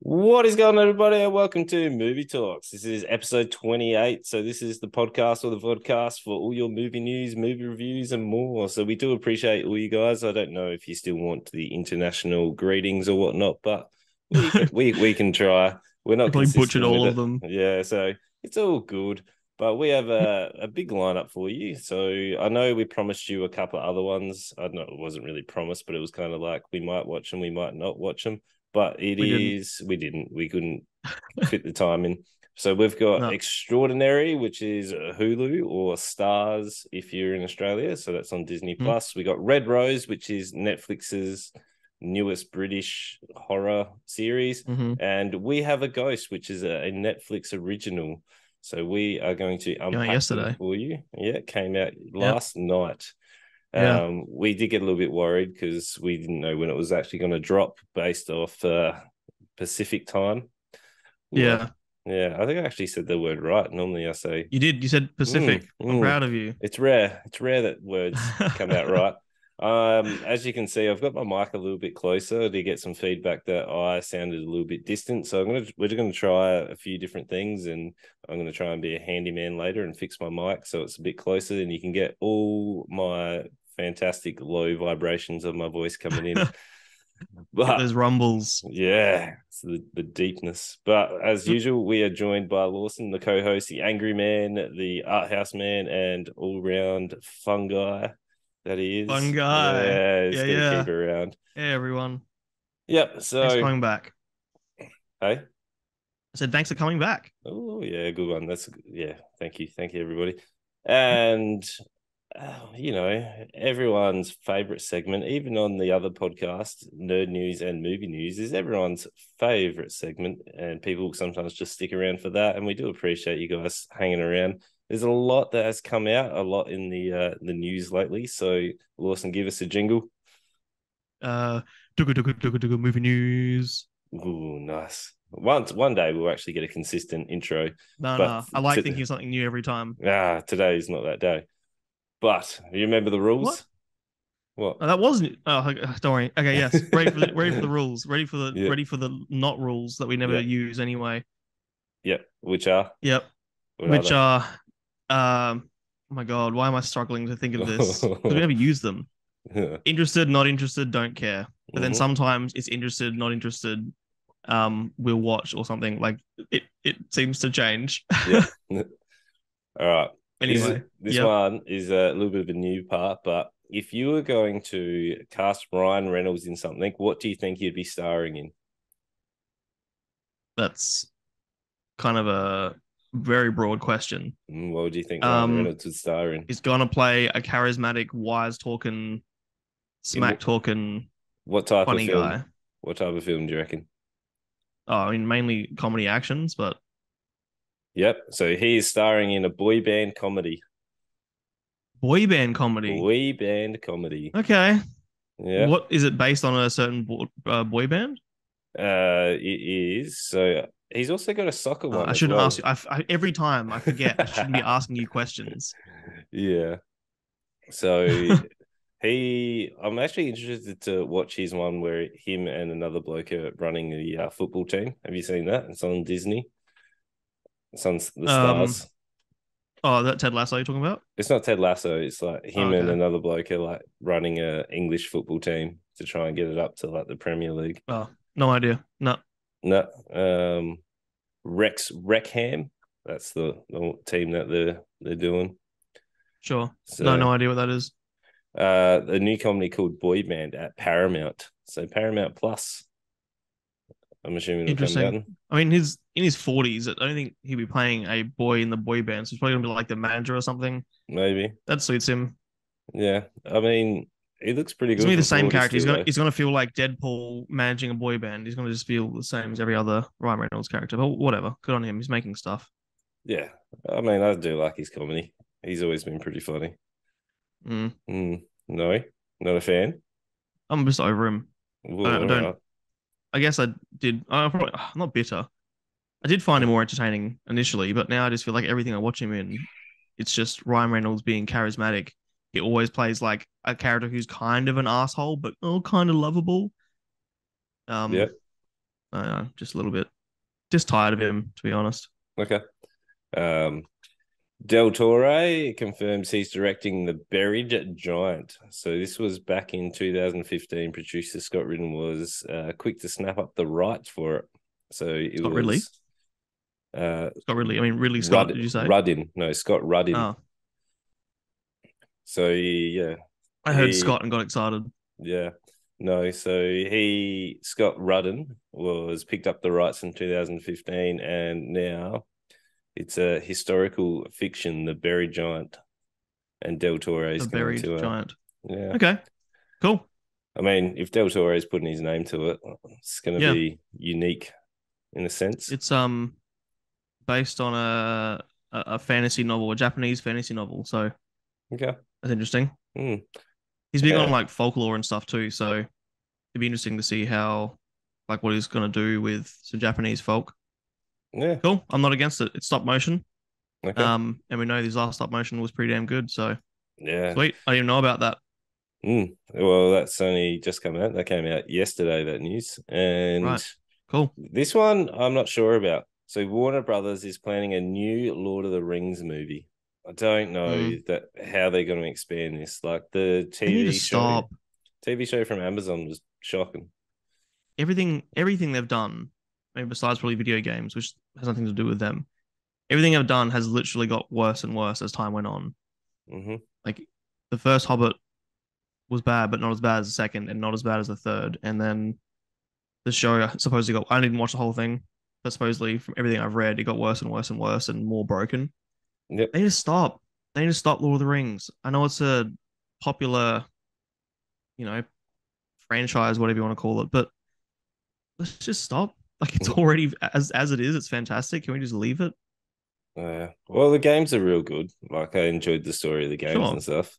What is going on, everybody? And welcome to Movie Talks. This is episode 28. So, this is the podcast or the vodcast for all your movie news, movie reviews, and more. So, we do appreciate all you guys. I don't know if you still want the international greetings or whatnot, but we can try. We're not Probably butchered consistent with all of it. them. Yeah, so it's all good. But we have a big lineup for you. So, I know we promised you a couple of other ones. I don't know, it wasn't really promised, but it was kind of like we might watch them, we might not watch them, but We didn't. we couldn't fit the time in. So we've got No. Extraordinary, which is Hulu or Stars if you're in Australia. So that's on Disney Hmm. Plus. We got Red Rose, which is Netflix's newest British horror series, Mm-hmm. and We Have a Ghost, which is a Netflix original. So we are going to Yeah, unpack them yesterday. for you. Yeah, it came out Yep. last night. Yeah. We did get a little bit worried because we didn't know when it was actually going to drop based off Pacific time. Ooh, Yeah. yeah, I think I actually said the word right. Normally I say, You did. You said mm, Pacific. I'm mm. proud of you. It's rare. It's rare that words come out right. As you can see, I've got my mic a little bit closer to get some feedback that I sounded a little bit distant. So we're gonna try a few different things, and I'm gonna try and be a handyman later and fix my mic so it's a bit closer, and you can get all my fantastic low vibrations of my voice coming in. Get But those rumbles. yeah, it's the deepness. But as usual, we are joined by Lawson, the co-host, the angry man, the art house man, and all-round fun guy that he Fun is. guy. Yeah, he's Yeah. got to keep Yeah. it around. Hey, everyone. Yep. Thanks for So, coming back. hey. I said thanks for coming back. Oh yeah, good one. Yeah. Thank you, everybody. And everyone's favorite segment, even on the other podcast, Nerd News and Movie News, is everyone's favorite segment. And people sometimes just stick around for that. And we do appreciate you guys hanging around. There's a lot that has come out, a lot in the news lately. So, Lawson, give us a jingle. Uh, Dugga movie news. Ooh, nice. One day we'll actually get a consistent intro, No, but no. I like thinking of something new every time. today is not that day. But you remember the What? rules? What? Oh, that wasn't. Oh, don't worry. Okay, yes. Ready for the rules. Yeah. Ready for the not rules that we never Yeah. use anyway. Yep. Which are? Yep. What are Which they? are oh my god, why am I struggling to think of this? Because we never use them. Interested, not interested, don't care. But then Mm-hmm. sometimes it's interested, not interested, we'll watch or something. Like it seems to change. Yep. All right. Anyway, This yep. one is a little bit of a new part, but if you were going to cast Ryan Reynolds in something, what do you think you'd be starring in? That's kind of a very broad question. What do you think Ryan Um, Reynolds would star in? he's gonna play a charismatic, wise talking, In smack talking, what type of funny film? guy. What type of film do you reckon? Oh, I mean mainly comedy actions, but Yep. So he is starring in a boy band comedy. boy band comedy. Boy band comedy. Okay. Yeah. What is it based on a certain boy band? It is. So he's also got a soccer one I as shouldn't ask well. you. Every time I forget, I shouldn't be asking you questions. Yeah. So I'm actually interested to watch his one where him and another bloke are running the football team. Have you seen that? It's on Disney. It's on the Um, Stars. that Ted Lasso you're talking about? It's not Ted Lasso. It's like Oh, him and okay. another bloke are like running a English football team to try and get it up to like the Premier League. Oh, no idea. No, No, Rex Wreckham. That's the team that they're doing. sure. No, So no idea what that is. a new comedy called Boy Band at Paramount. So Paramount Plus. I'm assuming it'll come Interesting. out. I mean, he's in his 40s. I don't think he'll be playing a boy in the boy band. So he's probably gonna be like the manager or something. Maybe. That suits him. Yeah. I mean, he looks pretty He's gonna good be the for same 40 character. still though. He's gonna feel like Deadpool managing a boy band. He's gonna just feel the same as every other Ryan Reynolds character. But whatever. Good on him. He's making stuff. Yeah. I mean, I do like his comedy. He's always been pretty funny. Mm. No, not a fan. I'm just over him. Ooh, I all don't. right. I guess I did. I'm probably I'm not bitter. I did find him more entertaining initially, but now I just feel like everything I watch him in, it's just Ryan Reynolds being charismatic. He always plays like a character who's kind of an asshole, but kind of lovable. Um, Yep. I don't know, just a little bit. Just tired of him, to be honest. Okay. Um, Del Torre confirms he's directing The Buried Giant. So this was back in 2015. Producer Scott Ridden was quick to snap up the rights for it. So it Scott Ridley. was Scott Ridley. I mean, Ridley Scott. Did you say? Ruddin. No, Scott Ruddin. Oh, So yeah, I heard he Scott and got excited. yeah. No, so Scott Ruddin was picked up the rights in 2015, and now it's a historical fiction, The Buried Giant, and Del Toro is The going buried to giant. yeah. Okay, cool. I mean, if Del Toro is putting his name to it, it's going to Yeah, be unique in a sense. it's based on a fantasy novel, a Japanese fantasy novel. So Okay. that's interesting. Mm. He's big on Yeah. like folklore and stuff too. So it'd be interesting to see how like what he's gonna do with some Japanese folk. Yeah. Cool. I'm not against it. It's stop motion. Okay. And we know his last stop motion was pretty damn good. So Yeah. sweet. I didn't even know about that. Well, that's only just come out. That came out yesterday, that news. And Right. Cool. this one, I'm not sure about. So Warner Brothers is planning a new Lord of the Rings movie. I don't know Mm. that how they're going to expand this. Like the They need to show, stop TV show from Amazon was shocking. everything they've done. I mean, besides probably video games, which has nothing to do with them. Everything they've done has literally got worse and worse as time went on. Mm-hmm. Like the first Hobbit was bad, but not as bad as the second, and not as bad as the third. And then the show supposedly got. I didn't watch the whole thing, but supposedly from everything I've read, it got worse and worse and worse and more broken. Yep. They need to stop. They need to stop Lord of the Rings. I know it's a popular, you know, franchise, whatever you want to call it, but let's just stop. Like it's already as it is. It's fantastic. Can we just leave it? Well, the games are real good. Like I enjoyed the story of the games Sure. and stuff.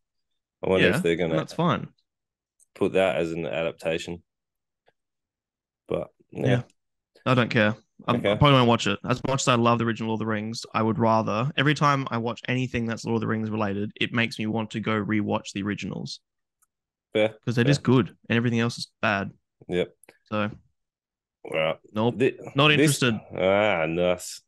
I wonder if Yeah, they're and gonna that's fine. put that as an adaptation. But Yeah, yeah, I don't care. I okay, probably won't watch it. As much as I love the original Lord of the Rings, I would rather every time I watch anything that's Lord of the Rings related, it makes me want to go rewatch the originals fair, because they're just fair. good and everything else is bad. Yep. So Well, nope, not this interested. nice.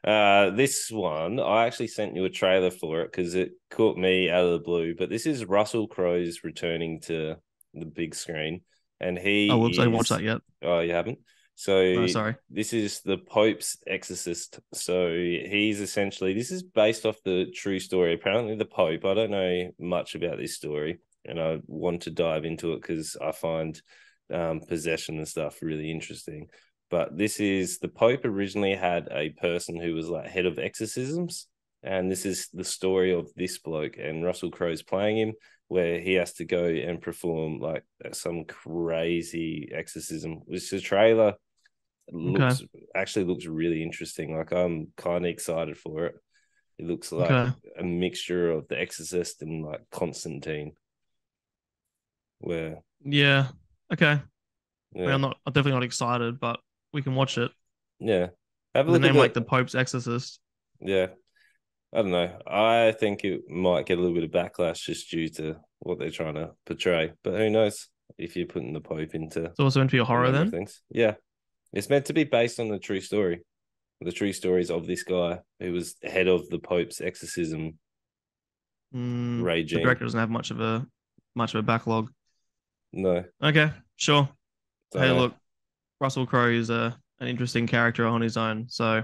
This one I actually sent you a trailer for it because it caught me out of the blue. But this is Russell Crowe's returning to the big screen, and Oh, whoops, I he didn't watch is. that yet. Oh, you haven't. No, So sorry. this is the Pope's exorcist. So he's essentially this is based off the true story. Apparently, the Pope. I don't know much about this story, and I want to dive into it because I find possession and stuff really interesting. But this is the Pope originally had a person who was like head of exorcisms, and this is the story of this bloke, and Russell Crowe's playing him, where he has to go and perform like some crazy exorcism. Which the trailer Okay, looks really interesting. Like I'm kind of excited for it. It looks like okay, a mixture of The Exorcist and like Constantine, where yeah, okay. I mean, yeah, I'm definitely not excited, but we can watch it. yeah. Have a With a look at name like the the Pope's Exorcist. yeah. I don't know. I think it might get a little bit of backlash just due to what they're trying to portray. But who knows if you're putting the Pope into It's also meant to be a a horror number of then. things. Yeah. It's meant to be based on the true stories of this guy who was head of the Pope's exorcism The regime. director doesn't have much of a backlog. No, Okay, sure. don't Hey, know. look, Russell Crowe is an interesting character on his own, so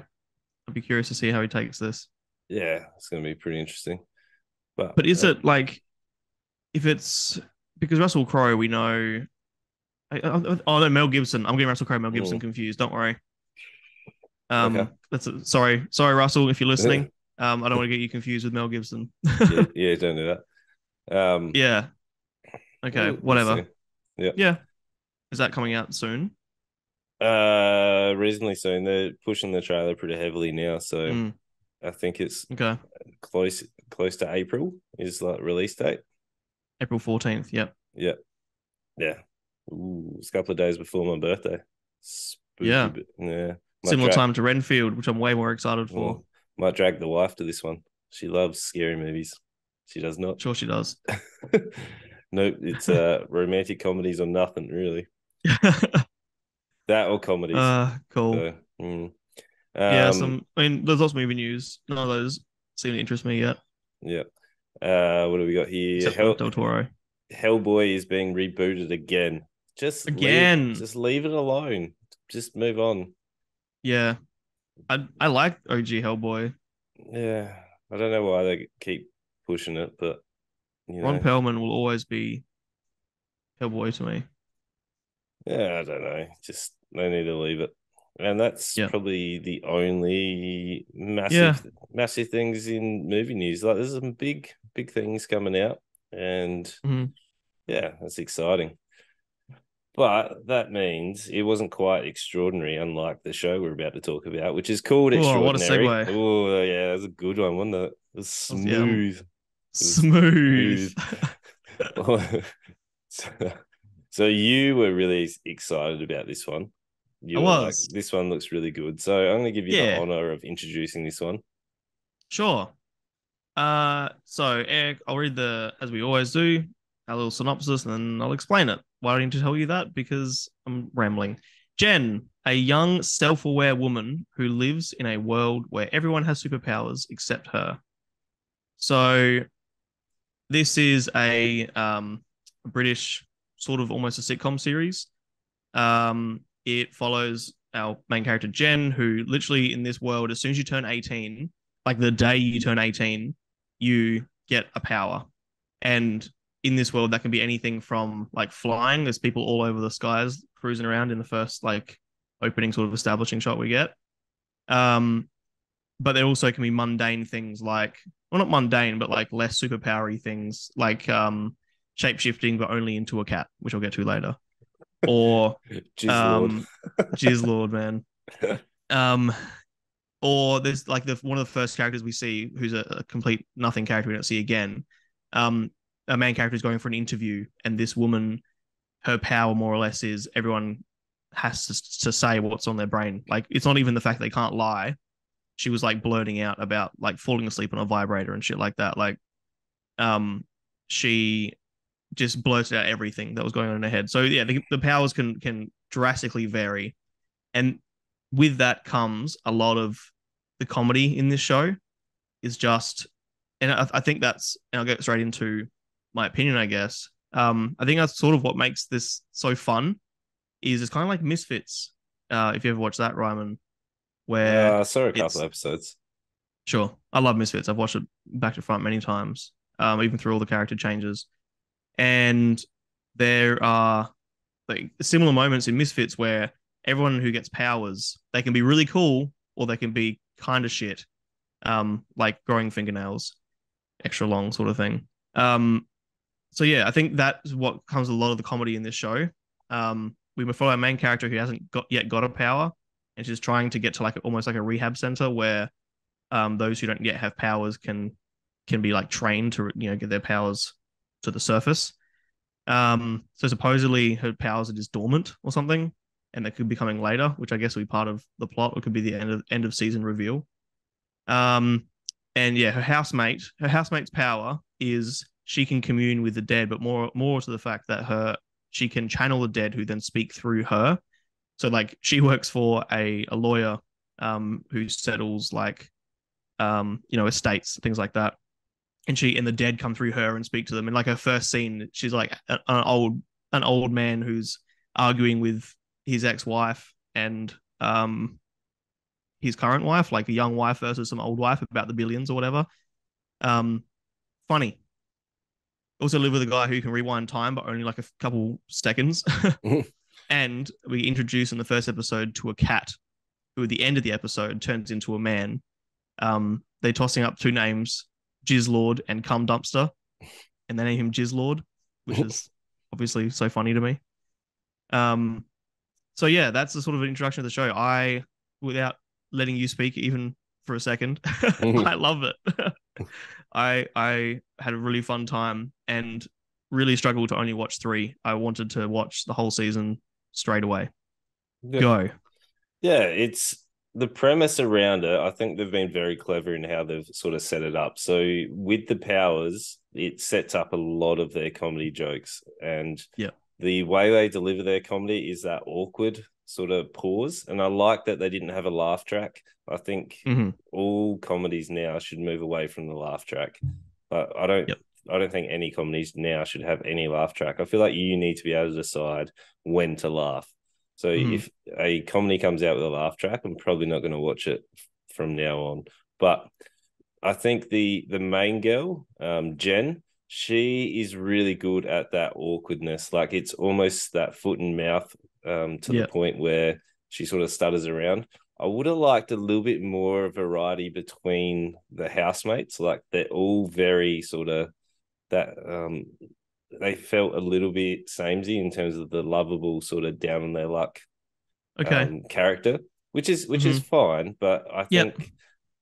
I'd be curious to see how he takes this. Yeah, it's going to be pretty interesting. But But is it like if it's because Russell Crowe, we know. Oh no, Mel Gibson. I'm getting Russell Crowe, Mel Gibson mm, confused. Don't worry. okay. Sorry, Russell, if you're listening. I don't want to get you confused with Mel Gibson. Yeah, yeah, don't do that. Yeah. Okay. We'll see. Whatever. Yeah. Yeah. Is that coming out soon? Reasonably soon. They're pushing the trailer pretty heavily now, so Mm, I think it's okay. close to April is like release date. April 14th. Yep. Yeah, yeah. Ooh, it's a couple of days before my birthday. Spooky, Yeah. but yeah. Might Similar drag, time to Renfield, which I'm way more excited for. might drag the wife to this one. She loves scary movies. She does not. Sure, she does. Nope, it's romantic comedies or nothing really. That or comedies. Cool. So, Yeah, um, I mean, there's lots of movie news. None of those seem to interest me yet, yeah. What do we got here? except for Del Toro. Hellboy is being rebooted again. Again. Just leave it alone. Just move on. Yeah. I like OG Hellboy. Yeah. I don't know why they keep pushing it, but you Ron know, Perlman will always be Hellboy to me. yeah, I don't know. Just they need to leave it. And that's Yeah. probably the only Yeah. massive things in movie news. Like there's some big things coming out, and Mhm. yeah, that's exciting. But that means it wasn't quite extraordinary, unlike the show we're about to talk about, which is called Oh, what a Extraordinary. segue. Oh, yeah, that was a good one, wasn't it? It was Yeah, smooth. It was smooth. smooth. so, so you were really excited about this one. I You were like, was. this one looks really good. So I'm going to give you the Yeah, honor of introducing this one. sure. So Eric, I'll read as we always do, a little synopsis, and then I'll explain it. Why don't you tell you that? Because I'm rambling. Jen, a young, self-aware woman who lives in a world where everyone has superpowers except her. So this is a British sort of almost a sitcom series. It follows our main character Jen, who literally in this world, as soon as you turn 18, like the day you turn 18, you get a power. And in this world, that can be anything from like flying. There's people all over the skies cruising around in the first like opening sort of establishing shot we get. Um, but there also can be mundane things like, well, not mundane, but like less superpowery things like shape shifting, but only into a cat, which I'll get to later. Or Jizz Lord. um, Jizz Lord, man. Um, or there's like the one of the first characters we see who's a complete nothing character we don't see again. Um, a main character is going for an interview, and this woman, her power more or less is everyone has to say what's on their brain. Like it's not even the fact they can't lie. She was like blurting out about like falling asleep on a vibrator and shit like that. Like, um, she just blurted out everything that was going on in her head. So yeah, the powers can drastically vary, and with that comes a lot of the comedy in this show is just, and I think that's, and I'll get straight into my opinion, I guess. I think that's sort of what makes this so fun. Is it's kind of like Misfits, if you ever watched that, Ryman, where I saw a couple it's episodes. sure. I love Misfits. I've watched it back to front many times, even through all the character changes. And there are like similar moments in Misfits where everyone who gets powers, they can be really cool or they can be kind of shit, like growing fingernails, extra long sort of thing. So yeah, I think that's what comes with a lot of the comedy in this show. We follow our main character who hasn't got a power, and she's trying to get to like almost like a rehab center where those who don't yet have powers can be like trained to get their powers to the surface. So supposedly her powers are just dormant or something, and they could be coming later, which I guess will be part of the plot, or could be the end of season reveal. Um, and yeah, her housemate's power is she can commune with the dead, but more to the fact that she can channel the dead who then speak through her. So like she works for a lawyer who settles like estates, things like that. And the dead come through her and speak to them. And like her first scene, she's like an old man who's arguing with his ex-wife and his current wife, like a young wife versus some old wife about the billions or whatever. Um, Funny. Also live with a guy who can rewind time, but only like a couple seconds. And we introduce in the first episode to a cat who at the end of the episode turns into a man. They're tossing up two names, Jizz Lord and Cum Dumpster, and they name him Jizz Lord, which is obviously so funny to me. Um, so yeah, that's the sort of introduction to the show. Without letting you speak even for a second, I love it. I had a really fun time and really struggled to only watch three. I wanted to watch the whole season straight away. Yeah, Go. yeah, it's the premise around it. I think they've been very clever in how they've sort of set it up. So with the powers, it sets up a lot of their comedy jokes, and Yeah. the way they deliver their comedy is that awkward sort of pause, and I like that they didn't have a laugh track. I think Hmm. all comedies now should move away from the laugh track. But I don't. Yep. I don't think any comedies now should have any laugh track. I feel like you need to be able to decide when to laugh. So Hmm. if a comedy comes out with a laugh track, I'm probably not going to watch it from now on. But I think the main girl, Jen, she is really good at that awkwardness. Like it's almost that foot and mouth to the Yep. point where she sort of stutters around. I would have liked a little bit more variety between the housemates. Like they're all very sort of that they felt a little bit samey in terms of the lovable sort of down on their luck Okay. character, which is Hmm. fine. But I Yep. think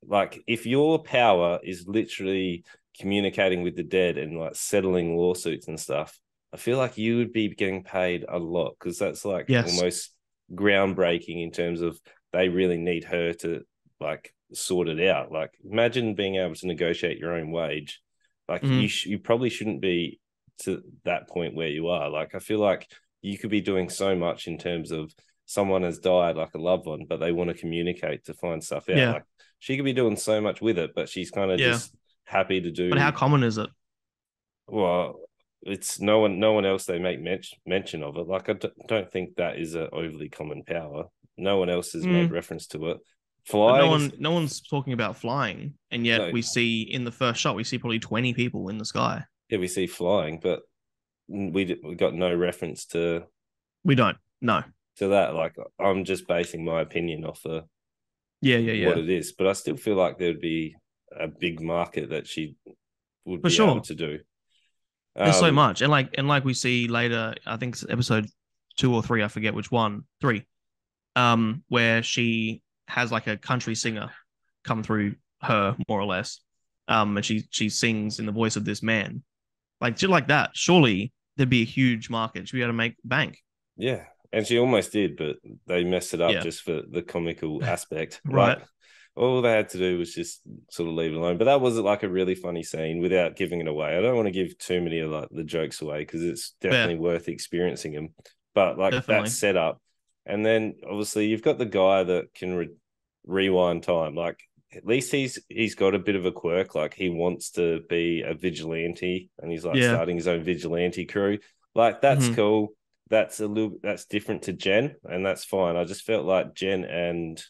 like if your power is literally communicating with the dead and like settling lawsuits and stuff, I feel like you would be getting paid a lot because that's like Yes. almost groundbreaking in terms of they really need her to like sort it out. Like imagine being able to negotiate your own wage. Like Hmm. you probably shouldn't be to that point where you are. Like I feel like you could be doing so much in terms of someone has died, like a loved one, but they want to communicate to find stuff out. Yeah. Like she could be doing so much with it, but she's kind of Yeah. just happy to But how do. common is it? Well, it's no one else they make mention of it. Like don't think that is an overly common power. No one else has made Mm. reference to it. But no Flying, one, no one's talking about flying, and yet no, we see in the first shot we see probably 20 people in the sky. yeah, we see flying, but we got no reference We don't. No. to that. Like I'm just basing my opinion off of Yeah. Yeah. what Yeah. it is, but I still feel like there'd be a big market that she would For be able sure. to do. There's so Um, much, and like we see later, I think it's episode 2 or 3, I forget which one, 3, where she has like a country singer come through her more or less, and she sings in the voice of this man, like shit like that. Surely there'd be a huge market. She'd be able to make bank. yeah, and she almost did, but they messed it up Yeah, just for the comical aspect. Like right. all they had to do was just sort of leave it alone. But that was like a really funny scene without giving it away. I don't want to give too many of like the jokes away because it's Fair, definitely worth experiencing them. But like that definitely. setup, and then obviously you've got the guy that can rewind time. Like at least he's got a bit of a quirk. Like he wants to be a vigilante, and he's like Yeah. starting his own vigilante crew. Like that's Hmm. cool. That's different to Jen, and that's fine. I just felt like Jen and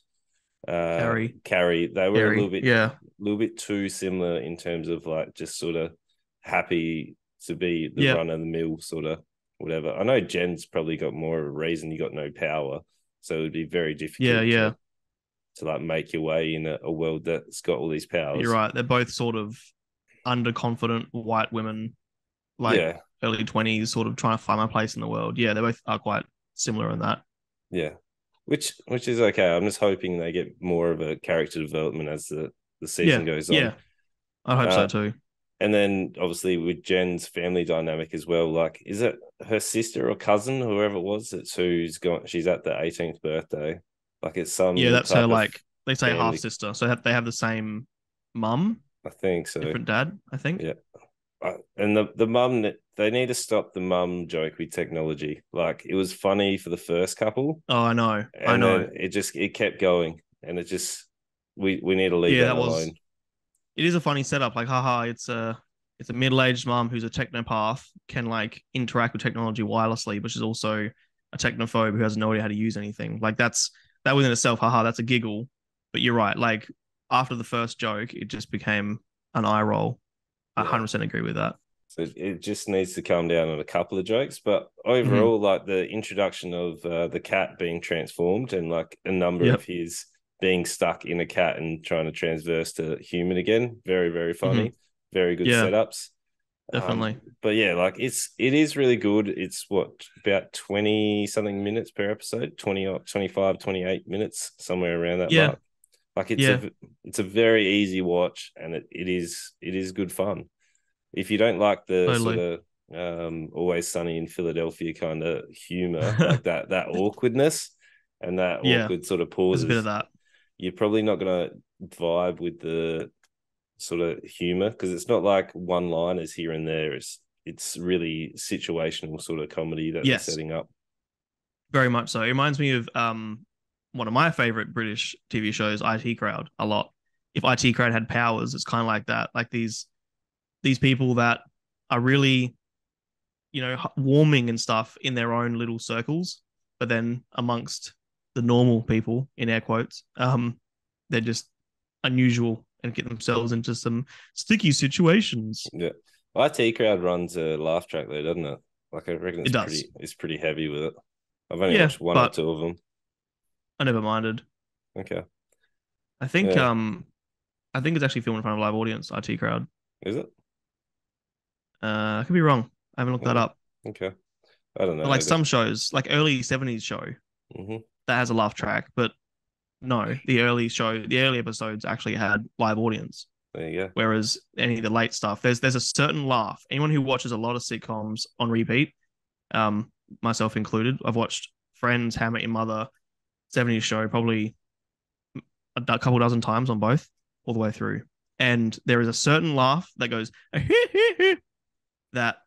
Carrie, Carrie, they were a Carrie. Yeah, little bit too similar in terms of like just sort of happy to be the yeah, run of the mill sort of whatever. I know Jen's probably got more of a reason you got no power, so it would be very yeah, difficult yeah. to like make your way in a world that's got all these You're powers. right. They're both sort of underconfident white women, like Yeah, early 20s, sort of trying to find my place in the world. Yeah, they both are quite similar in that. yeah, which is okay. I'm just hoping they get more of a character development as the Yeah, season goes on. yeah. I hope so Uh, too. and then obviously with Jen's family dynamic as well, like is it her sister or cousin, whoever it was, it's who's gone she's at the 18th birthday. Like it's Yeah, some that's her. type of Like they say, half family. sister. So they have the same mum, I think so. different dad. I think. Yeah. And the mum they need to stop the mum joke with technology. Like it was funny for the first couple, Oh, I know. I and know. then it kept going, and it just we need to leave Yeah, that that alone. was. It is a funny setup. Like, haha, it's a middle-aged mum who's a technopath, can like interact with technology wirelessly, but she's also a technophobe who has no idea how to use anything. Like that within itself, haha, that's a giggle. But you're right. Like after the first joke, it just became an eye roll. I Yeah. 100% agree with that. So it just needs to calm down on a couple of jokes, but Hmm. overall, like the introduction of the cat being transformed and like a number of Yep. his being stuck in a cat and trying to transverse to human again, very very Hmm. funny, very good Yeah, setups. definitely. But yeah, like it is really good. It's what about 20 something minutes per episode, 20 or 25, 28 minutes, somewhere around that Yeah, mark. Like yeah, it's a very easy watch, and it is good fun if you don't like the sort totally. of always sunny in Philadelphia kind of humor, like that awkwardness and that Yeah, awkward sort of there's a bit of pauses, that. you're probably not gonna vibe with the sort of humor because it's not like one liners here and there. It's really situational sort of comedy that they're Yes, setting up. Very much so. It reminds me of one of my favorite British TV shows, IT Crowd, a lot. If IT Crowd had powers, it's kind of like that. Like these people that are really, warming and stuff in their own little circles, but then amongst the normal people, in air quotes, they're just unusual and get themselves into some sticky situations. Yeah. IT Crowd runs a laugh track though, doesn't it? Like I reckon It does. it's pretty heavy with it. I've only Yeah, watched one or but two of them. I never minded. Okay. I think Yeah. um I think it's actually filmed in front of a live audience, IT Crowd. Is it? I could be wrong. I haven't looked that Mm, up. okay. I don't But know. like some shows, like early 70s show Mm-hmm. that has a laugh track, but no, the early episodes actually had live audience. There you go. Whereas any of the late stuff, there's a certain laugh. Anyone who watches a lot of sitcoms on repeat, um, myself included, I've watched Friends, How I Met Your Mother, 70s show probably a couple dozen times on both, all the way through. And there is a certain laugh that goes that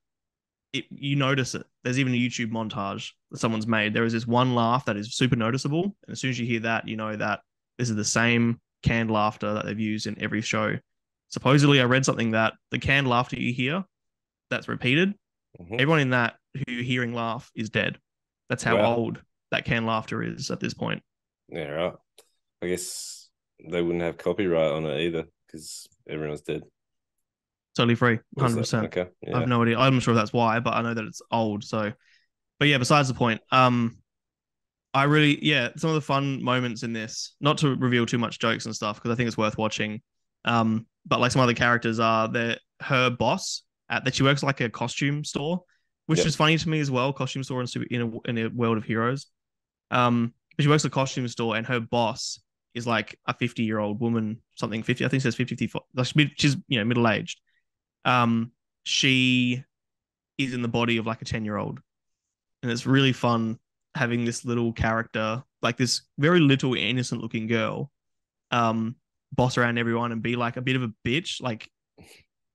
you notice it. There's even a YouTube montage that someone's made. There is this one laugh that is super noticeable, and as soon as you hear that, you know that this is the same canned laughter that they've used in every show. Supposedly, I read something that the canned laughter you hear that's repeated, Mm-hmm. everyone in that who you're hearing laugh is dead. That's how Wow. old that canned laughter is at this point. Yeah, right. I guess they wouldn't have copyright on it either because everyone's dead. Totally free, Was that 100%. okay? I have Yeah. no idea. I'm not sure if that's why, but I know that it's old. So, but yeah, besides the point. I really, yeah, some of the fun moments in this, not to reveal too much jokes and stuff, because I think it's worth watching. But like some other characters are her boss that she works like a costume store, which Yep. is funny to me as well. Costume store in a world of heroes. But she works at a costume store, and her boss is like a 50-year-old woman, something 50. I think it says 50, 54. Like she's middle aged. She is in the body of like a 10-year-old, and it's really fun having this little character, like this very little innocent looking girl, boss around everyone and be like a bit of a bitch. Like,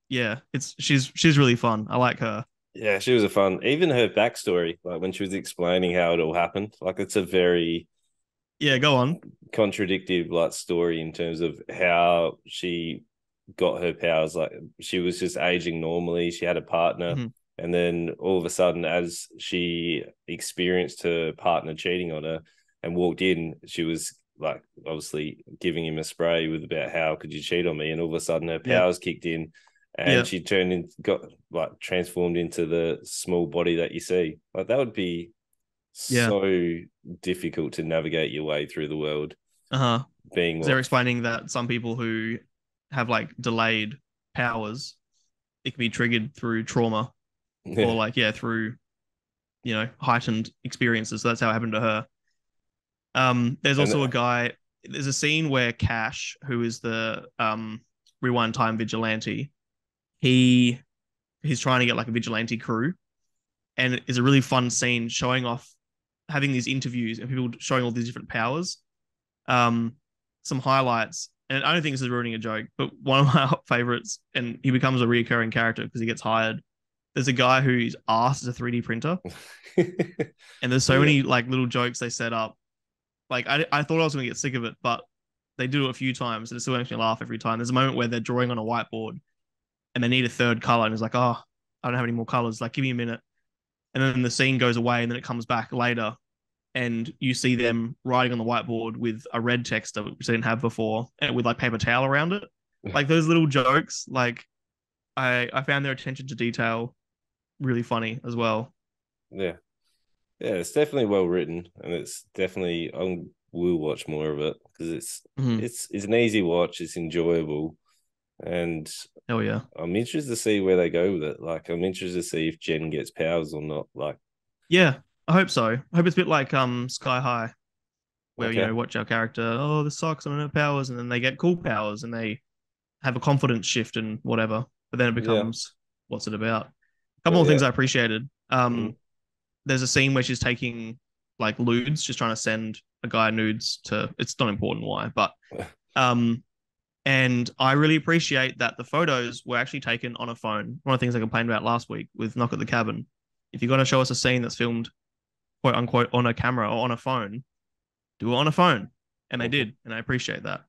yeah, she's really fun. I like her. Yeah, she was a fun. Even her backstory, like when she was explaining how it all happened, like it's a very Yeah, go on. contradictive like story in terms of how she got her powers. Like she was just aging normally. She had a partner, Mm-hmm. and then all of a sudden, as she experienced her partner cheating on her and walked in, she was like obviously giving him a spray with about how could you cheat on me, and all of a sudden her Yeah, powers kicked in. And yeah, she got like transformed into the small body that you see. Like that would be yeah. so difficult to navigate your way through the world. Uh-huh. Being They're what? explaining that some people who have like delayed powers, it can be triggered through trauma or Yeah, like through heightened experiences. So that's how it happened to her. There's and also a guy. There's a scene where Cash, who is the rewind time vigilante, he he's trying to get like a vigilante crew, and it's a really fun scene showing off having these interviews and people showing all these different powers. Um, some highlights, and I don't think this is ruining a joke, but one of my favorites, and he becomes a reoccurring character because he gets hired. There's a guy whose ass is a 3D printer, and there's so yeah, many like little jokes they set up. Like I thought I was gonna get sick of it, but they do it a few times, and it still makes me laugh every time. There's a moment where they're drawing on a whiteboard, and they need a third color, and it's like, oh, I don't have any more colors. Like, give me a minute. And then the scene goes away, and then it comes back later, and you see them writing on the whiteboard with a red texter, which they didn't have before, and with like paper towel around it. Like those little jokes, like I found their attention to detail really funny as well. yeah, yeah. It's definitely well written, and it's definitely I will watch more of it because Mm-hmm. it's an easy watch. It's enjoyable, and Hell yeah. I'm interested to see where they go with it. Like, I'm interested to see if Jen gets powers or not. Like, Yeah, I hope so. I hope it's a bit like Sky High, where okay, watch our character, oh, this sucks, I don't have powers, and then they get cool powers and they have a confidence shift and whatever. But then it yeah, becomes what's it about? A couple but of yeah, things I appreciated. mm. There's a scene where she's taking like nudes, she's trying to send a guy nudes to. It's not important why, but um, and I really appreciate that the photos were actually taken on a phone. One of the things I complained about last week with Knock at the Cabin. If you're going to show us a scene that's filmed quote unquote on a camera or on a phone, do it on a phone, and they Mhm. did, and I appreciate that.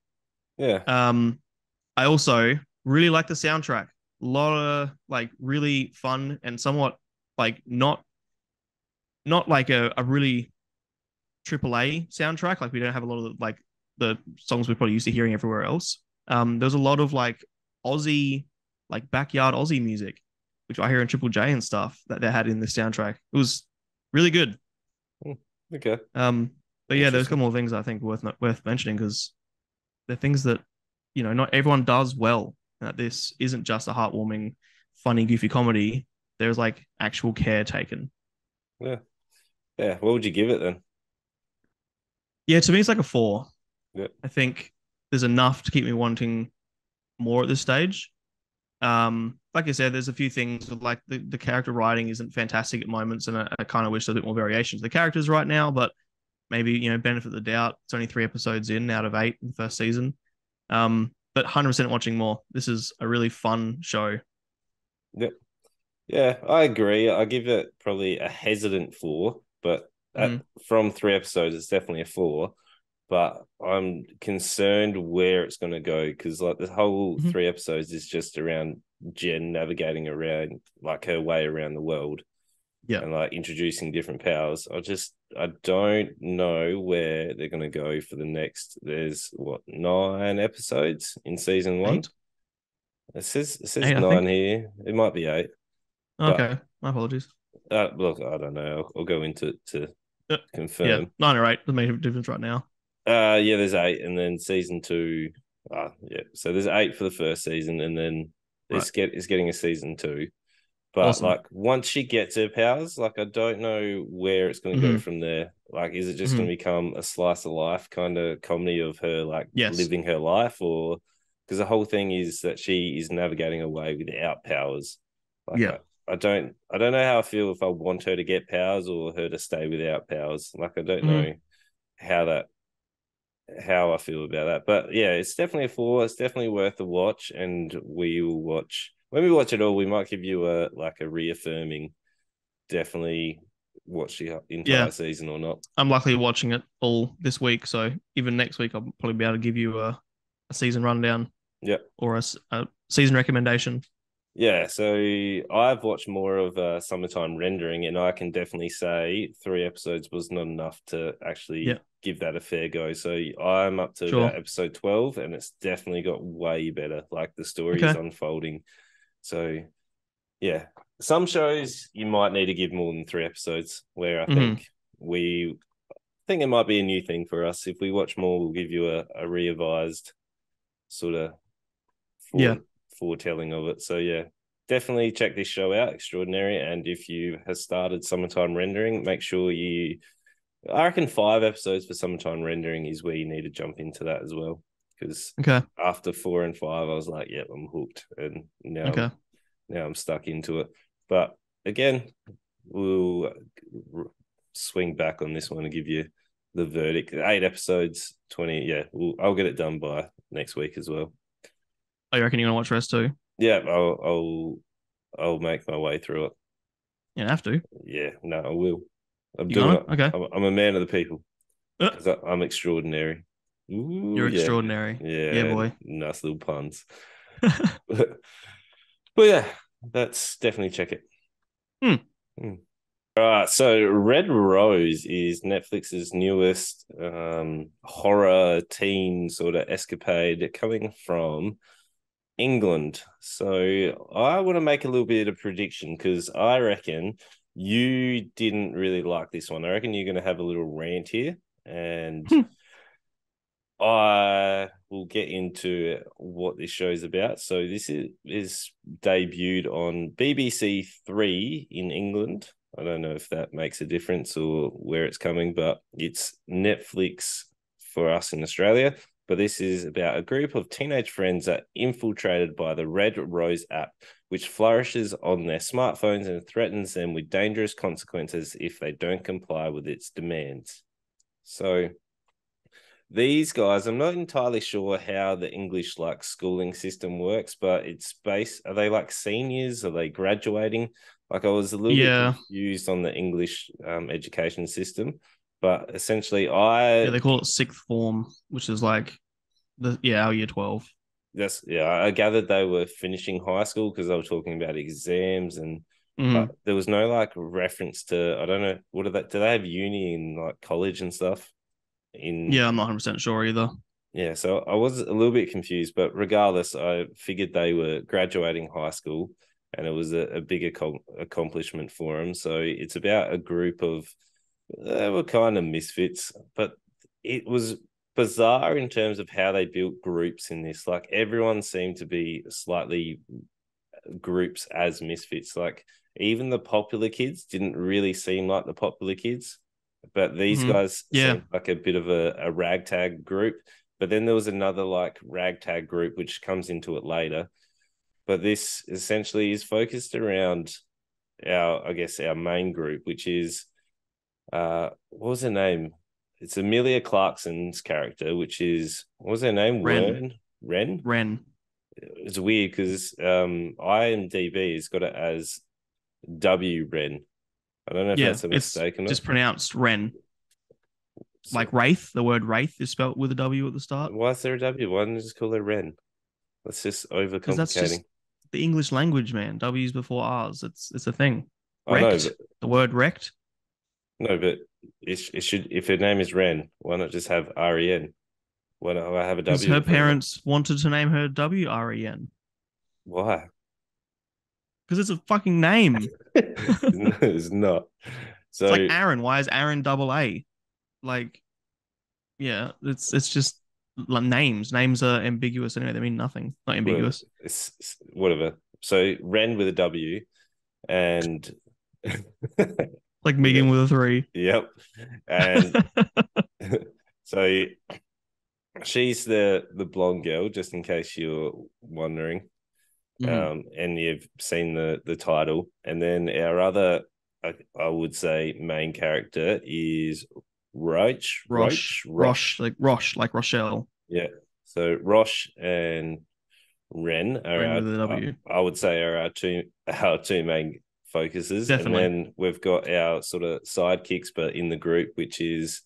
Yeah. Um, I also really like the soundtrack. A lot of like really fun and somewhat like not like a really AAA soundtrack. Like we don't have a lot of like the songs we're probably used to hearing everywhere else. There's a lot of like Aussie, like backyard Aussie music, which I hear in Triple J and stuff that they had in the soundtrack. It was really good. Mm, okay. But yeah, there's a Interesting. couple more things I think worth mentioning because they're things that not everyone does well. That this isn't just a heartwarming, funny, goofy comedy. There's like actual care taken. Yeah. Yeah. What would you give it then? Yeah, to me, it's like a four. Yeah. I think there's enough to keep me wanting more at this stage. Like I said, there's a few things with like the character writing isn't fantastic at moments, and I kind of wish there's a bit more variation to the characters right now. But maybe benefit of the doubt. It's only 3 episodes in out of 8 in the first season. But 100% watching more. This is a really fun show. Yeah. Yeah, I agree. I give it probably a hesitant four, but Mm-hmm. from 3 episodes, it's definitely a four. But I'm concerned where it's going to go because, like, the whole Mm-hmm. 3 episodes is just around Jen navigating around, like, her way around the world Yeah. and, like, introducing different powers. I don't know where they're going to go for the next. There's what, 9 episodes in season one? 8. It says 8, I nine think. here. It might be 8. But Okay. My apologies. look, I don't know. I'll go into it to Uh, yeah. confirm. 9 or 8 doesn't make a difference right now. Yeah, there's 8, and then season two. Yeah. So there's 8 for the first season, and then Right. it's getting a season two. But Awesome. like once she gets her powers, like I don't know where it's going to go Mm-hmm. from there. Like, is it just Mm-hmm. going to become a slice of life kind of comedy of her like Yes. living her life, or because the whole thing is that she is navigating a way without powers. Like Yeah. I don't know how I feel if I want her to get powers or her to stay without powers. Like I don't Mm-hmm. know how that how I feel about that. But yeah, it's definitely a four. It's definitely worth a watch, and we will watch when we watch it all. We might give you a reaffirming. Definitely watch the Yeah. entire season or not. I'm likely watching it all this week, so even next week I'll probably be able to give you a season rundown Yeah, or a season recommendation. yeah. So I've watched more of Summertime Rendering, and I can definitely say 3 episodes was not enough to Yeah, actually give that a fair go. So I'm up to sure. about episode 12, and it's definitely got way better. Like the story is Okay. unfolding. So yeah, some shows you might need to give more than 3 episodes. Where Mm-hmm. I think it might be a new thing for us. If we watch more, we'll give you a revised sort of Yeah. fore, foretelling of it. So yeah, definitely check this show out, Extraordinary. And if you have started Summertime Rendering, make sure you. I reckon 5 episodes for Summertime Rendering is where you need to jump into that as well. Because Okay. after 4 and 5, I was like, "Yep, I'm hooked," and Okay. now I'm stuck into it. But again, we'll swing back on this one and give you the verdict. 8 episodes, 20. Yeah, I'll get it done by next week as well. Oh, you reckon you're gonna watch the rest too? Yeah, I'll make my way through it. You don't have to. Yeah, no, I will. I'm You doing gonna? it. Okay. I'm a man of the people Uh, because I'm extraordinary. Ooh, you're yeah, extraordinary. Yeah, yeah, boy. nice little puns. But yeah, that's definitely check it. Hmm. Hmm. All right, so Red Rose is Netflix's newest horror teen sort of escapade coming from England. So I want to make a little bit of prediction because I reckon you didn't really like this one. I reckon you're going to have a little rant here, and Hmm. I will get into what this show's about. So this is debuted on BBC Three in England. I don't know if that makes a difference or where it's coming, but it's Netflix for us in Australia. But this is about a group of teenage friends that are infiltrated by the Red Rose app, which flourishes on their smartphones and threatens them with dangerous consequences if they don't comply with its demands. So these guys, I'm not entirely sure how the English like schooling system works, but it's based. Are they like seniors? Are they graduating? Like I was a little bit Yeah. confused on the English education system, but essentially Yeah, they call it sixth form, which is like our year 12. I gathered they were finishing high school because they were talking about exams and but Mm. there was no like reference to I don't know what are they do they have uni in like college and stuff in Yeah, I'm not 100% sure either. yeah, so I was a little bit confused, but regardless, I figured they were graduating high school and it was a big accomplishment for them. So it's about a group of, they were kind of misfits, but it was bizarre in terms of how they built groups in this. Like everyone seemed to be slightly groups as misfits. Like even the popular kids didn't really seem like the popular kids, but these guys Yeah. seemed like a bit of a ragtag group. But then there was another like ragtag group which comes into it later. But this essentially is focused around our, I guess, our main group, which is what was her name? It's Amelia Clarkson's character, which is what was her name? Ren. Ren. Ren. It's weird because IMDb has got it as W Ren. I don't know if Yeah, that's a it's mistake or not. just pronounced Ren. So Like Wraith, the word Wraith is spelled with a W at the start. why is there a W? Why don't you just call her Ren? That's just Because that's just overcomplicating. the English language, man. W's before R's. It's a thing. I know, Wrecked. but The word wrecked. no, but it should if her name is Ren, why not just have REN? Why don't I have a Because W her in front of it? parents wanted to name her WREN. Why? Because it's a fucking name. No, it's not. It's like So Aaron. Why is Aaron double A? Like, yeah, it's just like names. Names are ambiguous anyway. They mean nothing. Not well, ambiguous. it's whatever. So Ren with a W and Like yeah, Megan with a three. yep. And so she's the blonde girl, just in case you're wondering. Mhm. And you've seen the title. And then our other, I would say, main character is Roche. Like Rochelle. Yeah. So Roche and Ren are Ren with a our, W. I would say, are our two main focuses, and Definitely. then we've got our sort of sidekicks, but in the group, which is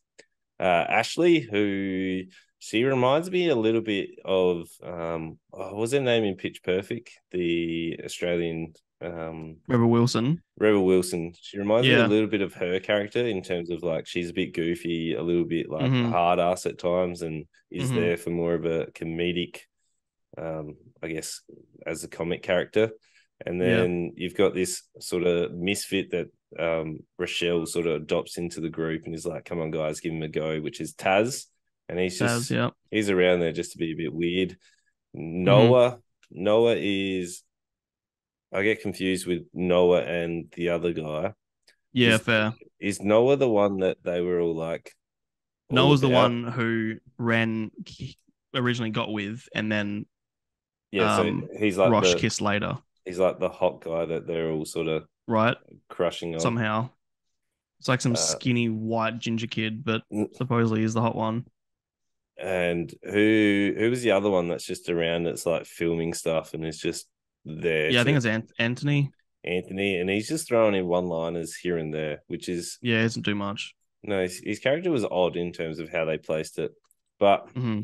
Ashley, who she reminds me a little bit of what was her name in Pitch Perfect, the Australian Rebel Wilson. Rebel Wilson. She reminds me a Yeah. little bit of her character in terms of like she's a bit goofy, a little bit like Mm-hmm. hard ass at times, and is Mm-hmm. there for more of a comedic, I guess, as a comic character. And Yeah. then you've got this sort of misfit that Rochelle sort of adopts into the group and is like, "Come on, guys, give him a go," which is Taz, and Taz, yeah. he's around there just to be a bit weird. Mm-hmm. Noah is I get confused with Noah and the other guy. Yeah, Is fair. is Noah the one that they were all like all Noah's the about? one who Ren originally got with, and then Yeah, so Rosh kissed later, he's like the hot guy that they're all sort of right? crushing on. Somehow. It's like some Uh, skinny white ginger kid, but supposedly is the hot one. and who was the other one that's just around that's like filming stuff and is just there Yeah, I think to it's Anthony. Anthony, and he's just throwing in one liners here and there, which is Yeah, it isn't too much. no, his character was odd in terms of how they placed it. But Mm-hmm.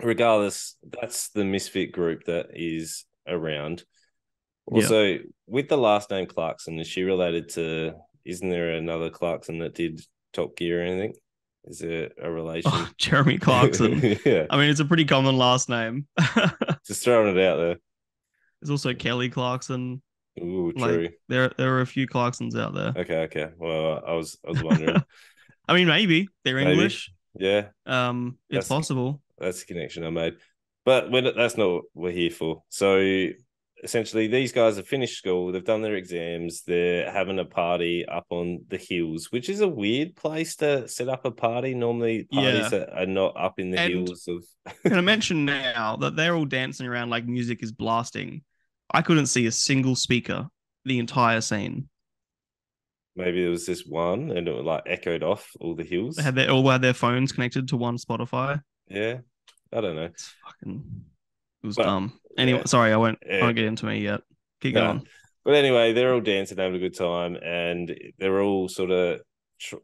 regardless, that's the misfit group that is around. Yeah. Also, with the last name Clarkson, is she related to? Isn't there another Clarkson that did Top Gear or anything? Is there a relation? Oh, Jeremy Clarkson. Yeah, I mean, it's a pretty common last name. just throwing it out there. There's also Kelly Clarkson. Ooh, Like true. there are a few Clarksons out there. Okay. Well, I was wondering. I mean, maybe they're Maybe. English. Yeah, It's that's possible. that's the connection I made. But that's not what we're here for. So essentially, these guys have finished school. They've done their exams. They're having a party up on the hills, which is a weird place to set up a party. Normally, parties Yeah. are not up in the And hills of. can I mention now that they're all dancing around like music is blasting? I couldn't see a single speaker the entire scene. Maybe there was this one, and it like echoed off all the They hills. had all had their phones connected to one Spotify. Yeah, I don't know, It's fucking it was but dumb. Anyway, yeah, sorry, I yeah. won't get into me yet. Keep No, going. But anyway, they're all dancing, having a good time, and they're all sort of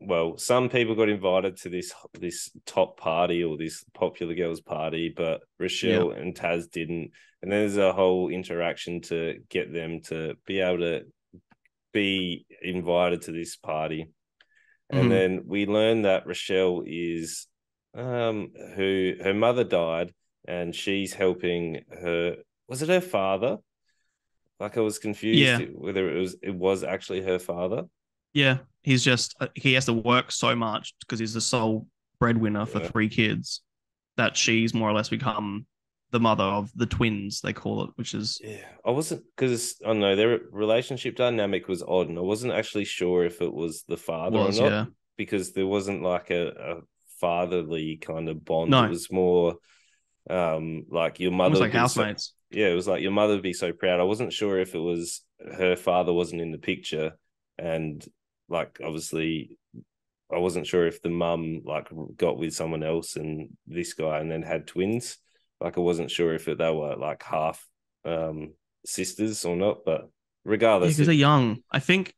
well, some people got invited to this top party or this popular girls party, but Yeah. Rochelle and Taz didn't. And there's a whole interaction to get them to be able to be invited to this party. And Mhm. then we learn that Rochelle is who her mother died, and she's helping her. Was it her father? Like I was confused Yeah. whether it was actually her father. Yeah. He's just he has to work so much because he's the sole breadwinner for Yeah. three kids that she's more or less become the mother of the twins, they call it, which is Yeah, I wasn't because I don't know their relationship dynamic was odd, and I wasn't actually sure if it was the father or was, not yeah. because there wasn't like a fatherly kind of bond. It No, was more like your mother almost would like be so housemates. yeah, it was like your mother would be so proud. I wasn't sure if it was her father wasn't in the picture, and like obviously I wasn't sure if the mum like got with someone else and this guy and then had twins. Like I wasn't sure if they were like half um sisters or not, but Yeah, regardless, because they're young. I think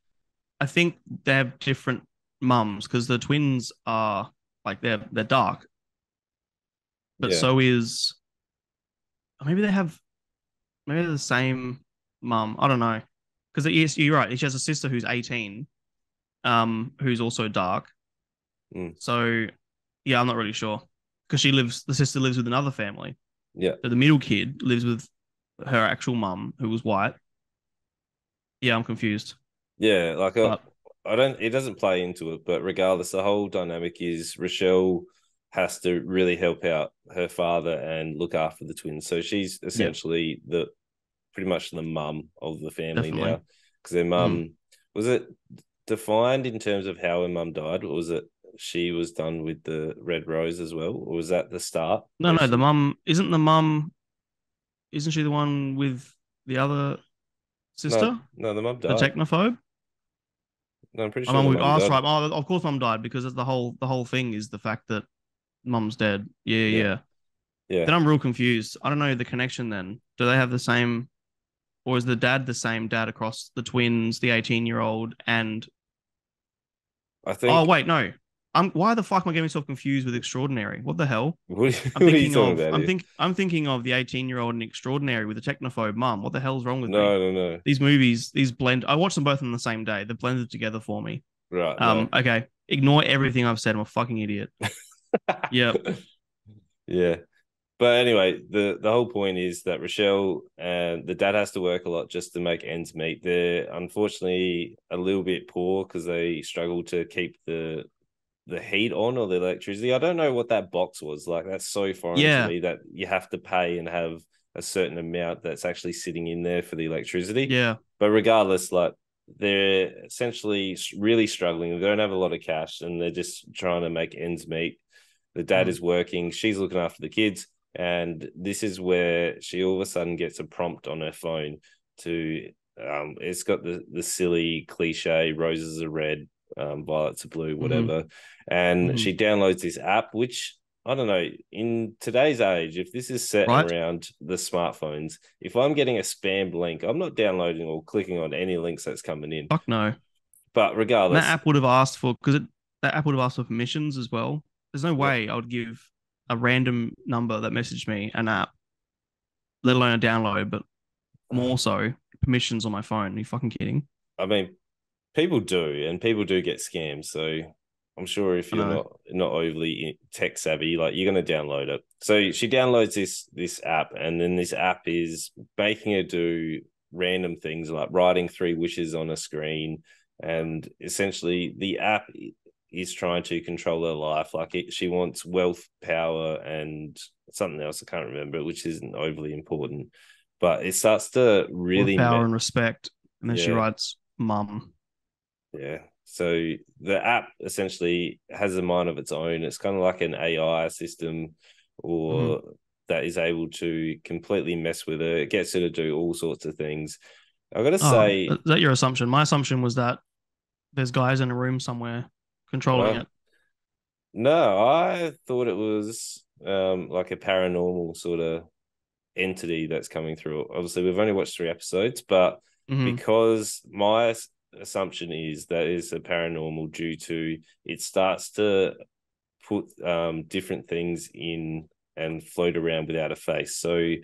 they have different mums because the twins are like they're dark, but yeah, so is maybe they have maybe they're the same mum. I don't know. Because yes, you're right. She has a sister who's 18, who's also dark. mm, So yeah, I'm not really sure. Because the sister lives with another family. yeah, So the middle kid lives with her actual mum, who was white. Yeah, I'm confused. yeah. Like But I don't. It doesn't play into it, but regardless, the whole dynamic is Rochelle has to really help out her father and look after the twins. So she's yeah, essentially the pretty much the mum of the family definitely. now because their Mm. mum was it defined in terms of how her mum died, or was it she was done with the red rose as well, or was that the start No, where no, she? the mum isn't she the one with the other No, sister? no, the mum The died. technophobe? No, I'm pretty My sure mum, the oh, mum that's died. right. Oh, of course, mum died because the whole thing is the fact that mum's dead. Yeah, Yeah, yeah. yeah. Then I'm real confused. I don't know the connection. Then do they have the same, or is the dad the same dad across the twins, the 18-year-old, and I oh think. wait, no. Why the fuck am I getting myself confused with Extraordinary? What the hell? What are you talking about here? I'm thinking of the 18-year-old in Extraordinary with the technophobe mum. What the hell's wrong with me? No, no, no. These movies, these blend. I watched them both on the same day. They're blended together for me. Right, no. Okay. Ignore everything I've said. I'm a fucking idiot. Yep. Yeah. But anyway, the whole point is that Rochelle and the dad has to work a lot just to make ends meet. They're unfortunately a little bit poor because they struggle to keep the heat on or the electricity. I don't know what that box was. Like that's so foreign to Yeah. me that you have to pay and have a certain amount that's actually sitting in there for the electricity. Yeah. But regardless, like they're essentially really struggling. They don't have a lot of cash and they're just trying to make ends meet. The dad Mm. is working, she's looking after the kids, and this is where she all of a sudden gets a prompt on her phone to it's got the silly cliche roses are red, violets are blue, Mm-hmm. whatever. And Mm-hmm. she downloads this app, which I don't know, in today's age, if this is set Right? around the smartphones, if I'm getting a spammed link, I'm not downloading or clicking on any links that's coming in. Fuck no. But And that regardless, app would have asked for that app would have asked for permissions as well. There's no yeah, way I would give a random number that messaged me an app, let alone a download, but more so permissions on my phone. Are you fucking kidding? I mean, people do, and people do get scammed. So I'm sure if I you're know. not overly tech savvy, like you're going to download it. So she downloads this app, and then this app is making her do random things like writing three wishes on a screen, and essentially the app is trying to control her life. Like she wants wealth, power, and something else I can't remember, which isn't overly important. But it starts to With really, power and respect. And then she yeah, writes mum. yeah. So the app essentially has a mind of its own. It's kind of like an AI system Mm-hmm. or that is able to completely mess with her. It gets her to do all sorts of things. I've got to Oh, say, is that your assumption? My assumption was that there's guys in a room somewhere controlling uh, it. no, I thought it was like a paranormal sort of entity that's coming through. Obviously, we've only watched 3 episodes, but Hmm. because my assumption is that is a paranormal due to it starts to put different things in and float around without a face. So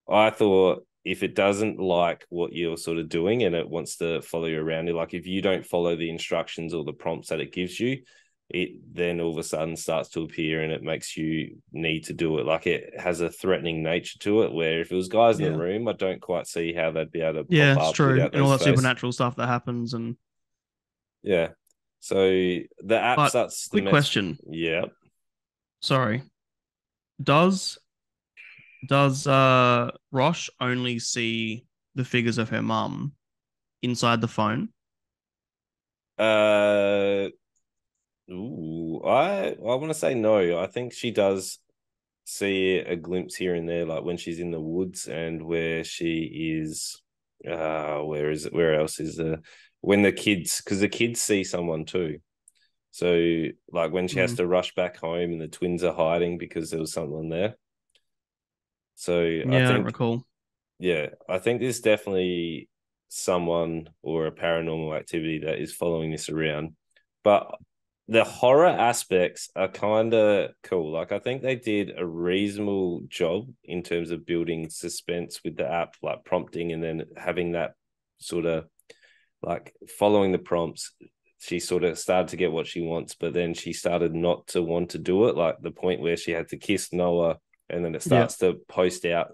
I thought if it doesn't like what you're sort of doing and it wants to follow you around, like if you don't follow the instructions or the prompts that it gives you, it then all of a sudden starts to appear and it makes you need to do it. Like it has a threatening nature to it, where if it was guys in the Yeah. room, I don't quite see how they'd be able to Yeah, pop it's up true. without And all those that face. supernatural stuff that happens. And Yeah. So the app but starts to quick mess. question. Yeah. Sorry. Does Rosh only see the figures of her mum inside the phone? Uh, I want to say no. I think she does see a glimpse here and there, like when she's in the woods and where she is. Where is it? Where else is there? When the kids, because the kids see someone too. So, like when she has Mm. to rush back home and the twins are hiding because there was someone there. So, I Yeah, I don't think, recall. yeah, I think there's definitely someone or a paranormal activity that is following this around. But the horror aspects are kind of cool. Like I think they did a reasonable job in terms of building suspense with the app, like prompting and then having that sort of like following the prompts. She sort of started to get what she wants, but then she started not to want to do it. Like the point where she had to kiss Noah, and then it Yeah. starts to post out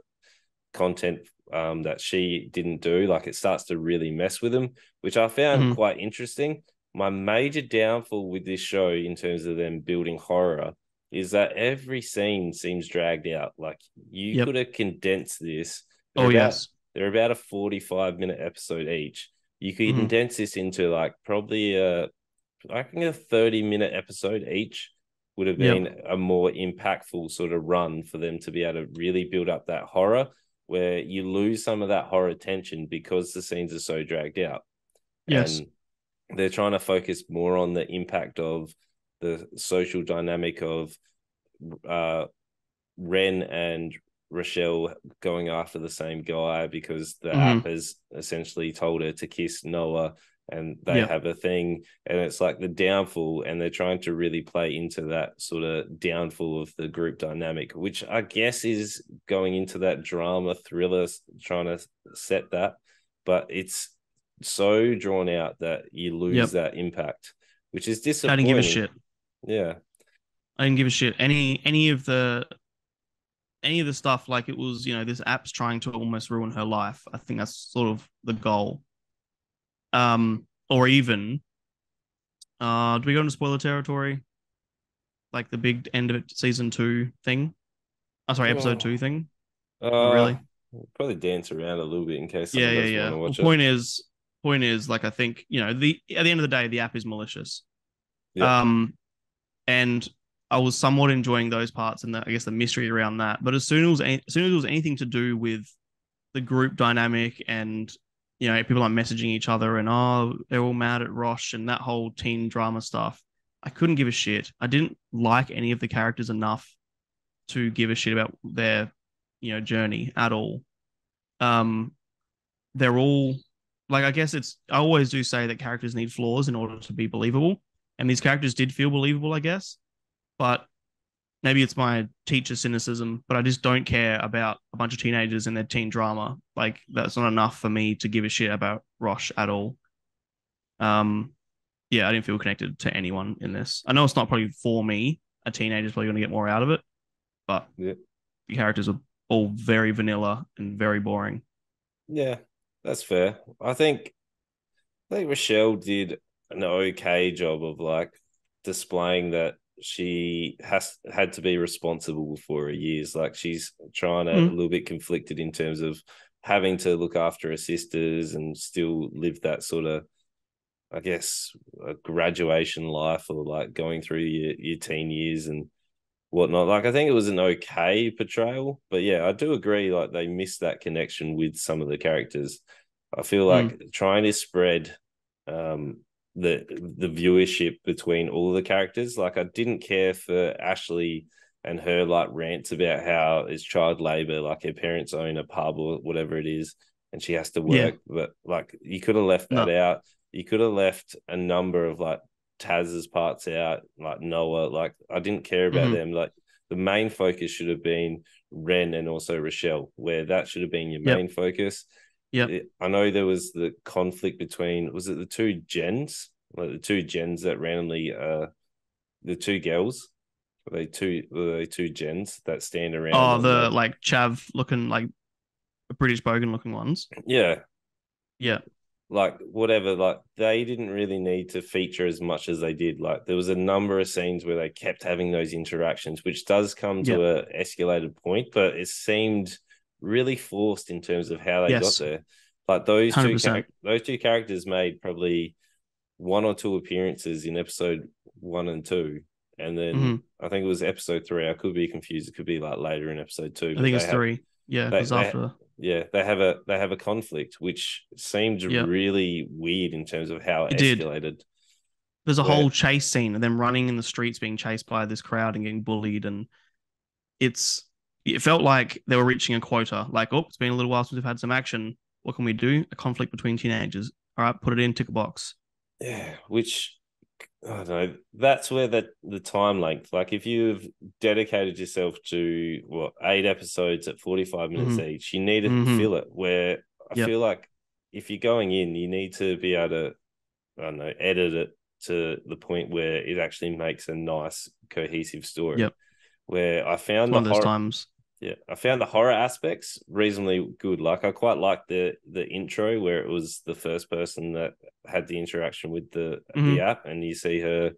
content that she didn't do. Like it starts to really mess with them, which I found Hmm. quite interesting. My major downfall with this show, in terms of them building horror, is that every scene seems dragged out. Like you Yep. could have condensed this. They're Oh about yes. they're about a 45-minute episode each. You could Hmm. condense this into like probably I think a 30-minute episode each would have Yep. been a more impactful sort of run for them to be able to really build up that horror, where you lose some of that horror tension because the scenes are so dragged out. Yes. And they're trying to focus more on the impact of the social dynamic of uh, Ren and Rochelle going after the same guy because the app Hmm. has essentially told her to kiss Noah and they Yep. have a thing, and it's like the downfall, and they're trying to really play into that sort of downfall of the group dynamic, which I guess is going into that drama thriller, trying to set that, but it's so drawn out that you lose Yep. that impact, which is I didn't give a disappointing. shit. Yeah. I didn't give a shit. Any of the stuff like it was, this app's trying to almost ruin her life. I think that's sort of the goal. Or even do we go into spoiler territory? Like the big end of season two thing? Oh, sorry, episode two Oh, thing. Not uh, really. probably dance around a little bit in case Yeah, someone yeah, does want yeah. to Well, watch it. point is, like I think the at the end of the day, the app is malicious. Yeah. Um, and I was somewhat enjoying those parts and I guess the mystery around that. But as soon as it was anything to do with the group dynamic and people like messaging each other and they're all mad at Rosh and that whole teen drama stuff, I couldn't give a shit. I didn't like any of the characters enough to give a shit about their journey at all. Um, they're all like I guess it's I always do say that characters need flaws in order to be believable, and these characters did feel believable, I guess. But maybe it's my teacher cynicism, but I just don't care about a bunch of teenagers and their teen drama. Like that's not enough for me to give a shit about Rosh at all. Um, yeah, I didn't feel connected to anyone in this. I know it's not probably for me. A teenager's probably going to get more out of it, but Yeah. the characters are all very vanilla and very boring. Yeah. That's fair. I think Rochelle did an okay job of like displaying that she has had to be responsible for her years. Like she's trying to a Mm, little bit conflicted in terms of having to look after her sisters and still live that sort of, I guess, a graduation life or like going through your teen years and whatnot. Like I think it was an okay portrayal, but yeah, I do agree. Like they missed that connection with some of the characters. I feel mm, like trying to spread um, the viewership between all the characters. Like I didn't care for Ashley and her like rants about how it's child labor, like her parents own a pub or whatever it is. and she has to Yeah. work. But like you could have left that No. out. You could have left a number of like Taz's parts out, like Noah. Like I didn't care about Mm-hmm. them. Like the main focus should have been Ren and also Rochelle, where that should have been your Yep. main focus. Yep. I know there was the conflict between, was it the two gens, like the two gens that randomly the two girls, were they two gens that stand around Oh, on the the, like chav looking like British bogan looking ones. yeah, Yeah. like whatever, like they didn't really need to feature as much as they did. Like there was a number of scenes where they kept having those interactions, which does come Yeah. to a escalated point, but it seemed really forced in terms of how they got Yes. there. Like those two 100%. those two characters made probably one or two appearances in episode 1 and 2, and then Mm-hmm. I think it was episode 3. I could be confused. It could be like later in episode 2, I but think it's 3. Yeah, because they after. yeah, they have a conflict which seemed Yeah, really weird in terms of how it it did. escalated. There's a Where whole chase scene of them running in the streets being chased by this crowd and getting bullied, and it's it felt like they were reaching a quota. Like, oh, it's been a little while since we've had some action. What can we do? A conflict between teenagers. All right, put it in, tick a box. yeah, which I don't know. That's where the time length. Like if you've dedicated yourself to what 8 episodes at 45 minutes Mm-hmm. each, you need to Mm-hmm. fill it. Where I Yep. feel like if you're going in, you need to be able to, I don't know, edit it to the point where it actually makes a nice cohesive story. Yep. Where I It's found one the of those horror, times. yeah, I found the horror aspects reasonably good. Like I quite liked the intro where it was the first person that had the interaction with the Mm-hmm. app, and you see her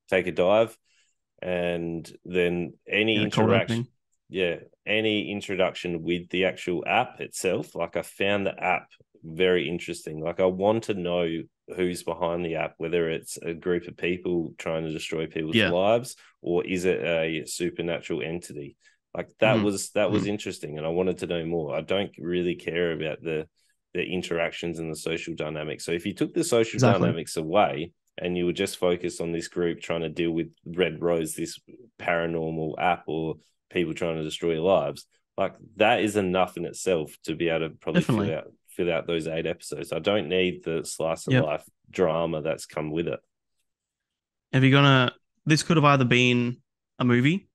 take a dive, and then Yeah, any the cold interaction, opening. yeah, any introduction with the actual app itself. Like I found the app very interesting. Like I want to know who's behind the app, whether it's a group of people trying to destroy people's Yeah. lives, or is it a supernatural entity. Like Mm-hmm. that was Mm-hmm. interesting, and I wanted to know more. I don't really care about the interactions and the social dynamics. So if you took the social Exactly. dynamics away and you were just focused on this group trying to deal with Red Rose, this paranormal app, or people trying to destroy lives, like that is enough in itself to be able to probably Definitely. fill out those 8 episodes. I don't need the slice of Yep. life drama that's come with it. If you're gonna, this could have either been a movie,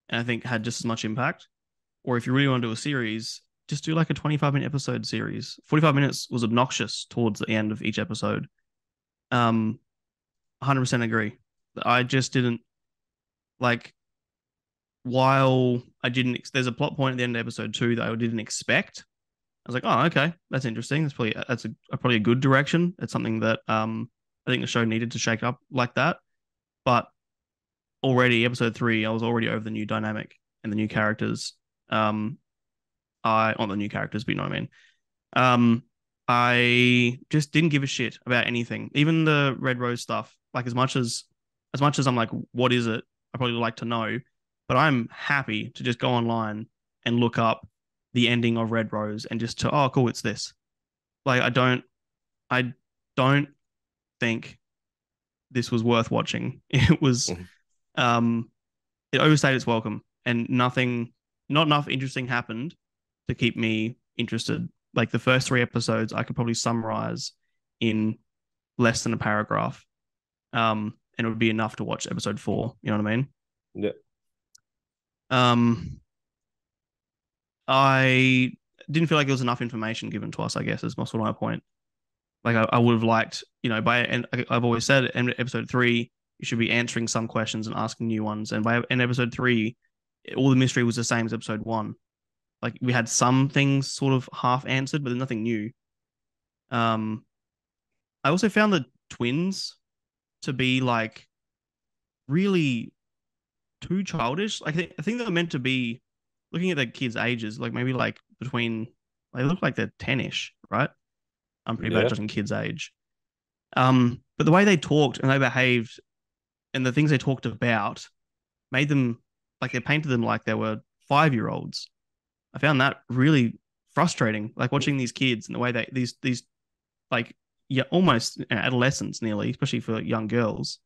and I think had just as much impact, or if you really want to do a series, just do like a 25-minute episode series. 45 minutes was obnoxious towards the end of each episode. 100% agree. I just didn't like, while I didn't, there's a plot point at the end of episode 2 that I didn't expect. I was like, oh, okay, that's interesting. That's probably a good direction. It's something that I think the show needed to shake up like that. But already episode 3, I was already over the new dynamic and the new characters. I on the new characters, but you know what I mean. Um, I just didn't give a shit about anything, even the Red Rose stuff. Like as much as I'm like, what is it? I probably would like to know, but I'm happy to just go online and look up the ending of Red Rose and just to oh cool, it's this. Like I don't think this was worth watching. It was um it overstayed its welcome and not enough interesting happened to keep me interested. Like the first 3 episodes, I could probably summarize in less than a paragraph, and it would be enough to watch episode 4. You know what I mean? Yeah. Um, I didn't feel like there was enough information given to us. I guess is most of my point. Like I would have liked, by and I've always said in episode 3, you should be answering some questions and asking new ones. And by in episode 3, all the mystery was the same as episode 1. Like we had some things sort of half answered, but there's nothing new. Um, I also found the twins to be like really too childish. Like I think they're meant to be looking at the kids' ages, like maybe like between they look like they're 10ish, right? I'm pretty bad Yeah. judging kids' age. But the way they talked and they behaved and the things they talked about made them like they painted them like they were 5-year-olds. I found that really frustrating. Like watching these kids and the way these like yeah almost adolescents nearly, especially for young girls,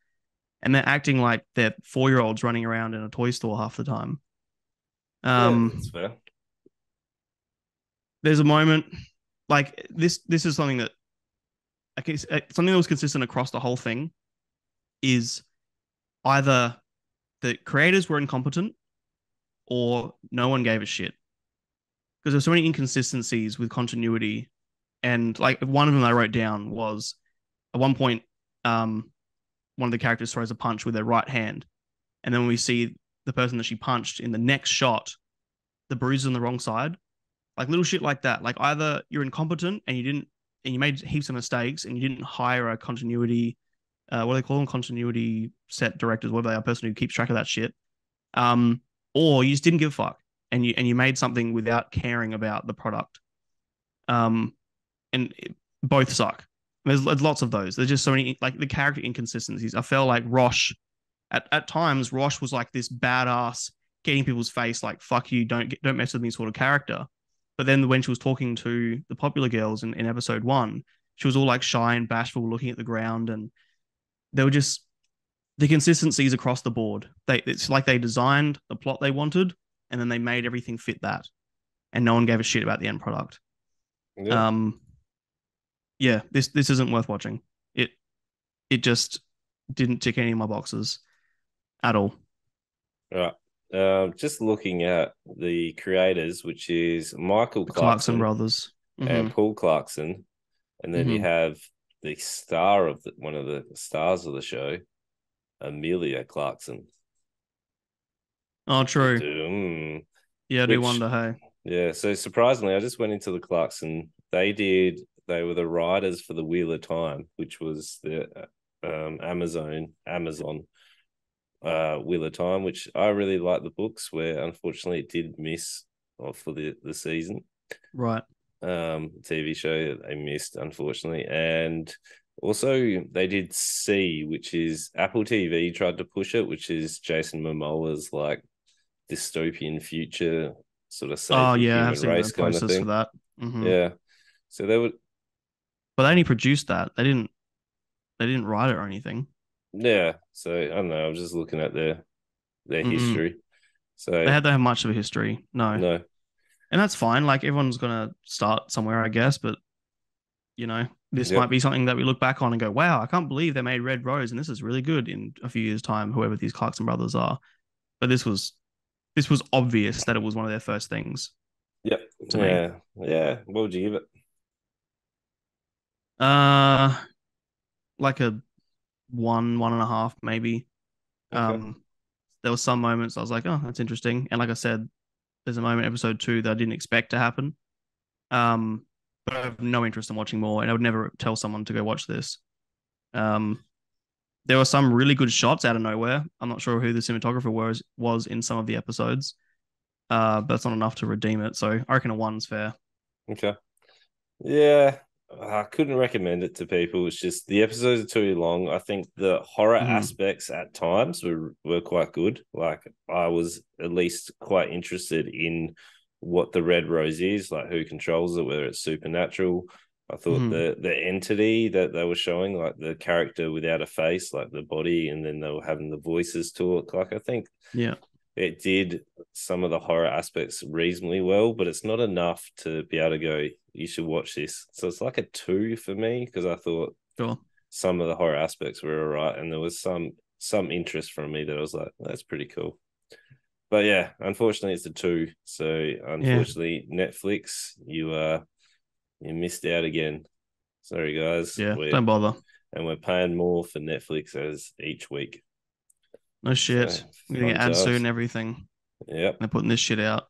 and they're acting like they're 4-year-olds running around in a toy store half the time. Yeah, that's Um, fair. there's a moment. like this is something that I guess something that was consistent across the whole thing is either the creators were incompetent or no one gave a shit because there's so many inconsistencies with continuity. And like one of them I wrote down was at one point, one of the characters throws a punch with their right hand, and then we see the person that she punched in the next shot, the bruise on the wrong side, like little shit like that. Like either you're incompetent and you made heaps of mistakes and you didn't hire a continuity, what do they call them, continuity set directors, whatever they are, a person who keeps track of that shit, um, or you just didn't give a fuck and you made something without caring about the product. Um, and both suck. There's lots of those. There's just so many like the character inconsistencies. I felt like Rosh at times Rosh was like this badass, getting people's face like fuck you, don't mess with me sort of character. But then when she was talking to the popular girls in episode one, she was all like shy and bashful, looking at the ground, and they were just the consistencies across the board. It's like they designed the plot they wanted, and then they made everything fit that, and no one gave a shit about the end product. Yeah. Um, yeah, this isn't worth watching. It just didn't tick any of my boxes at all. Right. Just looking at the creators, which is Michael The Clarkson Clarkson brothers. and Mm-hmm. Paul Clarkson, and then you Mm-hmm. have the star of one of the stars of the show, Amelia Clarkson. Oh, true. Yeah, I do Which wonder. Hey. yeah. So surprisingly, I just went into the Clarkson. They were the writers for the Wheel of Time, which was the Amazon Wheel of Time, which I really like the books. Where unfortunately it did miss for the season. Right. TV show that they missed, unfortunately. And also they did See, which is Apple TV tried to push it, which is Jason Momoa's like dystopian future, sort of save Oh the yeah, I have human seen the race kind of posters for thing. that. Mm-hmm. Yeah. So they would But they only produced that. They didn't write it or anything. yeah. So I don't know, I was just looking at their Mm-mm. history. They So had to have much of a history. No. no. And that's fine. Like everyone's gonna start somewhere, I guess, but this Yep. might be something that we look back on and go, wow, I can't believe they made Red Rose and this is really good in a few years' time, whoever these Clarkson brothers are. But this was obvious that it was one of their first things Yep. to me. Yeah. Yeah. What would you give it? Uh like a one and a half, maybe. Okay. Um there were some moments I was like, oh, that's interesting. And like I said, there's a moment episode two that I didn't expect to happen. Um, but I have no interest in watching more, and I would never tell someone to go watch this. Um, there were some really good shots out of nowhere. I'm not sure who the cinematographer was in some of the episodes, but that's not enough to redeem it. So I reckon a one's fair. Okay. Yeah, I couldn't recommend it to people. It's just the episodes are too long. I think the horror Mm-hmm. aspects at times were quite good. Like I was at least quite interested in what the Red Rose is, like who controls it, whether it's supernatural. I thought Mm-hmm. the entity that they were showing, like the character without a face, like the body, and then they were having the voices talk. Like I think Yeah, it did some of the horror aspects reasonably well, but it's not enough to be able to go, you should watch this. So it's like a two for me because I thought sure. some of the horror aspects were all right, and there was some interest from me that I was like, that's pretty cool. But yeah, unfortunately, it's a two. So Yeah, unfortunately, Netflix, you missed out again. Sorry, guys. yeah. Don't bother. We're paying more for Netflix as each week. No So shit. I'm gonna get fun ads soon times. and everything. Yep. They're putting this shit out.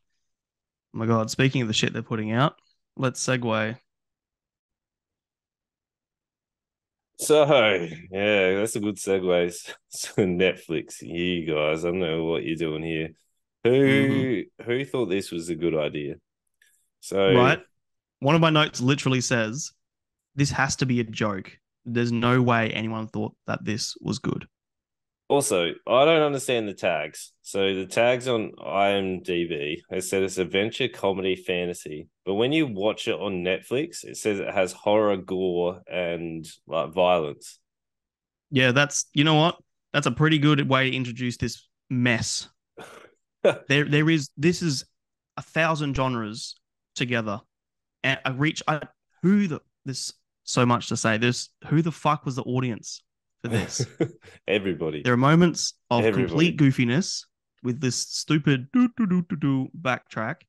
Oh my god. Speaking of the shit they're putting out, let's segue. So yeah, that's a good segue. So Netflix, you guys, I don't know what you're doing here. Mm-hmm. Who thought this was a good idea? So Right. One of my notes literally says, this has to be a joke. There's no way anyone thought that this was good. also, I don't understand the tags. So the tags on IMDb, it said it's adventure, comedy, fantasy. But when you watch it on Netflix, it says it has horror, gore, and like violence. Yeah, you know what? That's a pretty good way to introduce this mess. This is 1,000 genres together. And there's so much to say. Who the fuck was the audience for this? Everybody. There are moments of complete Everybody. goofiness with this stupid do do do do do backtrack,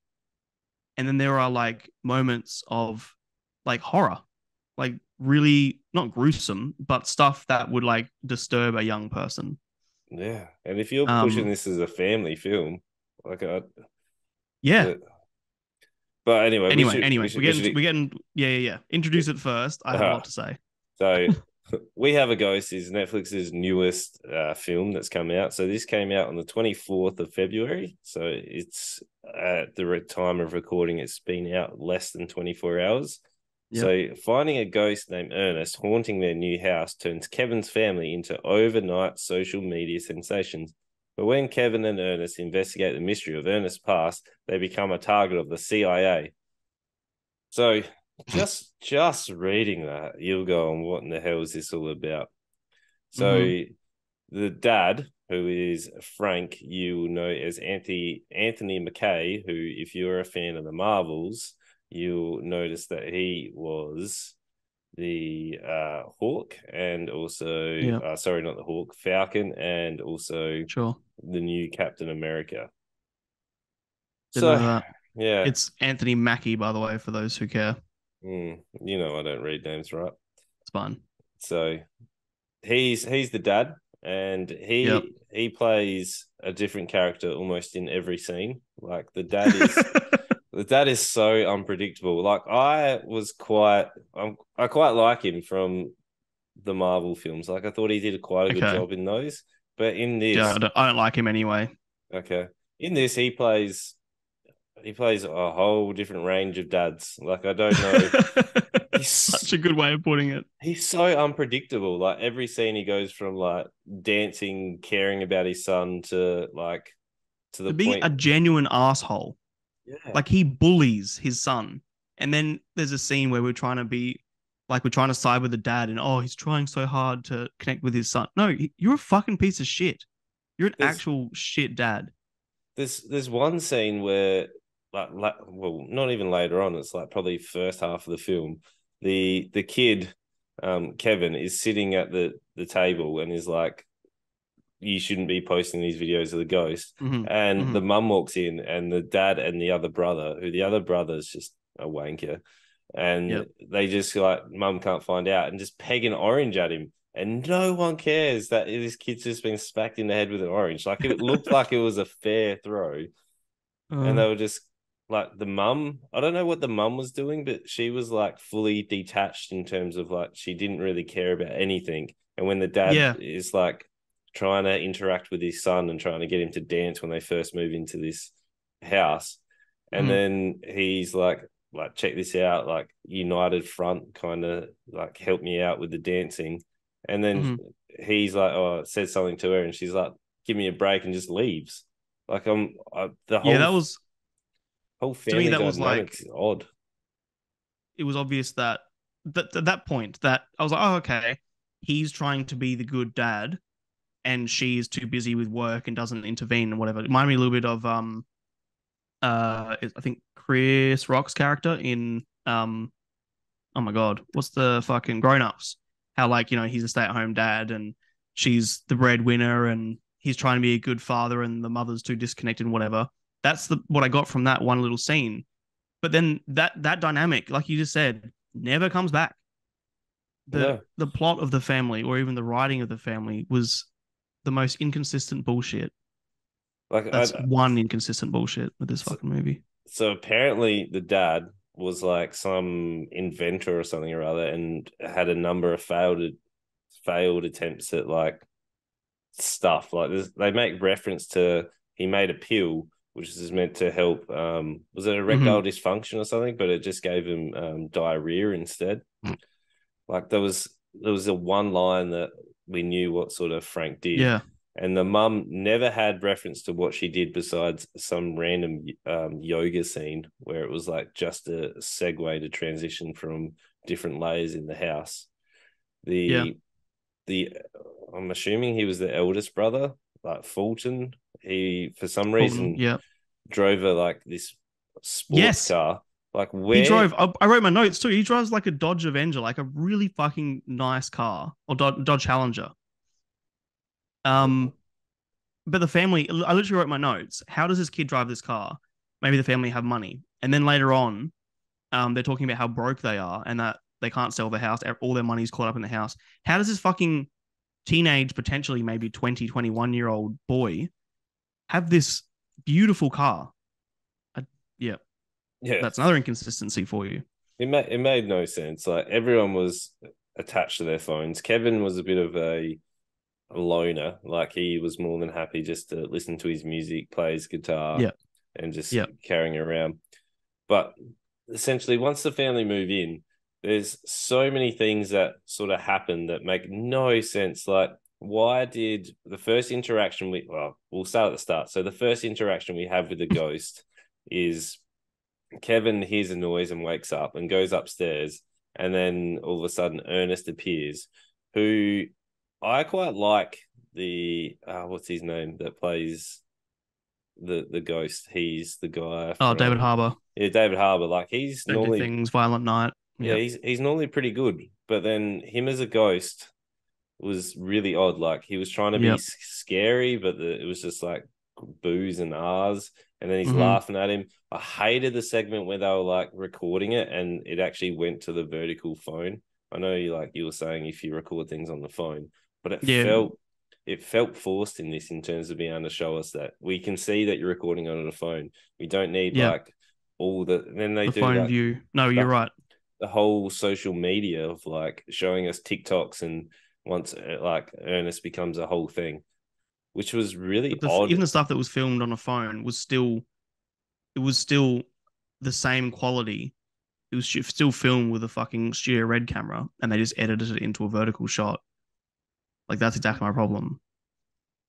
and then there are like moments of like horror, like really not gruesome, but stuff that would like disturb a young person. Yeah. And if you're pushing Um, this as a family film, like yeah. the but anyway, we Anyway, should we anyway, should we should we're getting yeah. Introduce it first. I have a lot to say. so We Have a Ghost is Netflix's newest film that's come out. So this came out on the 24th of February. So it's at the time of recording, it's been out less than 24 hours. Yep. So finding a ghost named Ernest haunting their new house turns Kevin's family into overnight social media sensations. But when Kevin and Ernest investigate the mystery of Ernest's past, they become a target of the CIA. So just reading that, you'll go on, what in the hell is this all about? So the dad, who is Frank, you will know as Anthony McKay, who, if you're a fan of the Marvels, you'll notice that he was the Hawk, and also Yeah. sorry, not the Hawk, Falcon, and also Sure. the new Captain America. Didn't So know that. yeah, It's Anthony Mackie, by the way, for those who care. you know I don't read names right. It's fine. So he's the dad, and Yep. he plays a different character almost in every scene. Like the dad is the dad is so unpredictable. Like I quite like him from the Marvel films. Like I thought he did quite a good Okay. job in those. But in Yeah, this, I don't like him anyway. okay, in this he plays a whole different range of dads. Like I don't know, Such a good way of putting it. he's so unpredictable. Like every scene he goes from like dancing, caring about his son to the To be a point. genuine asshole. Yeah. Like he bullies his son. And then there's a scene where we're trying to side with the dad and he's trying so hard to connect with his son. No, you're a fucking piece of shit. You're an There's actual shit dad. there's one scene where well, not even later on, it's like probably first half of the film. The kid, Kevin, is sitting at the table and is like, you shouldn't be posting these videos of the ghost. Mm-hmm. And Mm-hmm. the mum walks in, and the dad and the other brother, who the other brother's just a wanker, and Yep. they just like, mum can't find out, and just peg an orange at him. And no one cares that this kid's just been smacked in the head with an orange. Like it looked like it was a fair throw. And Uh, they were just like, the mum, I don't know what the mum was doing, but she was like fully detached in terms of like, she didn't really care about anything. And when the dad yeah. is like trying to interact with his son and trying to get him to dance when they first move into this house, and Mm-hmm. then he's like, check this out, like united front, kind of like, help me out with the dancing. And then Mm-hmm. he's like, says something to her, and she's like, give me a break, and just leaves. Like the Yeah, that was whole to me, family that was dynamics like is odd. it was obvious that at that point that I was like, okay, he's trying to be the good dad, and she is too busy with work and doesn't intervene and whatever. It reminded me a little bit of I think Chris Rock's character in oh my god, what's the fucking Grown Ups? How like he's a stay at home dad and she's the breadwinner and he's trying to be a good father and the mother's too disconnected and whatever. That's what I got from that one little scene. But then that dynamic, like you just said, never comes back. No, The plot of the family or even the writing of the family was the most inconsistent bullshit. like That's one inconsistent bullshit with this so, fucking movie. so apparently the dad was like some inventor or something or other, and had a number of failed attempts at like stuff. Like they make reference to, he made a pill which is meant to help. Was it Mm-hmm. erectile dysfunction or something? But it just gave him diarrhea instead. Like there was a one line that we knew what sort of Frank did, Yeah. and the mum never had reference to what she did besides some random yoga scene where it was like just a segue to transition from different layers in the house. Yeah. The I'm assuming he was the eldest brother, like Fulton. He for some Fulton. reason Yeah. drove like this sports Yes. car. Like He where? drove. I wrote my notes too. He drives like a Dodge Avenger, like a really fucking nice car, or Dodge Challenger. Um, but the family, I literally wrote my notes. How does this kid drive this car? Maybe the family have money, and then later on, they're talking about how broke they are and that they can't sell the house. All their money's caught up in the house. How does this fucking teenage, potentially maybe 20, 21 year old boy have this beautiful car? I, yeah, Yeah, that's another inconsistency for you. it made no sense. Like everyone was attached to their phones. Kevin was a bit of a loner. Like he was more than happy just to listen to his music, play his guitar, Yeah, and just yeah, carrying around. But essentially, once the family move in, there's so many things that sort of happen that make no sense. Like, why did the first interaction well, we'll start at the start. So the first interaction we have with the ghost is Kevin hears a noise and wakes up and goes upstairs, and then all of a sudden Ernest appears, who I quite like the what's his name that plays the ghost. He's the guy Oh, David from Harbour, yeah, David Harbour. Like he's Stranger normally Things, Violent Night. yeah, Yeah, he's normally pretty good, but then him as a ghost was really odd. Like he was trying to be yeah, scary, but it was just like boos and ahs, and then he's mm-hmm. laughing at him. I hated the segment where they were like recording it, and it actually went to the vertical phone. I know you were saying if you record things on the phone, but Yeah, it felt forced in this in terms of being able to show us that we can see that you're recording on a phone. We don't need yeah. like all the. Then they The do phone like view. No, you're the right. the whole social media of like showing us TikToks and once like Ernest becomes a whole thing, which was really But odd. even the stuff that was filmed on a phone was still it was still the same quality. It was still filmed with a fucking Studio Red camera, and they just edited it into a vertical shot. Like that's exactly my problem.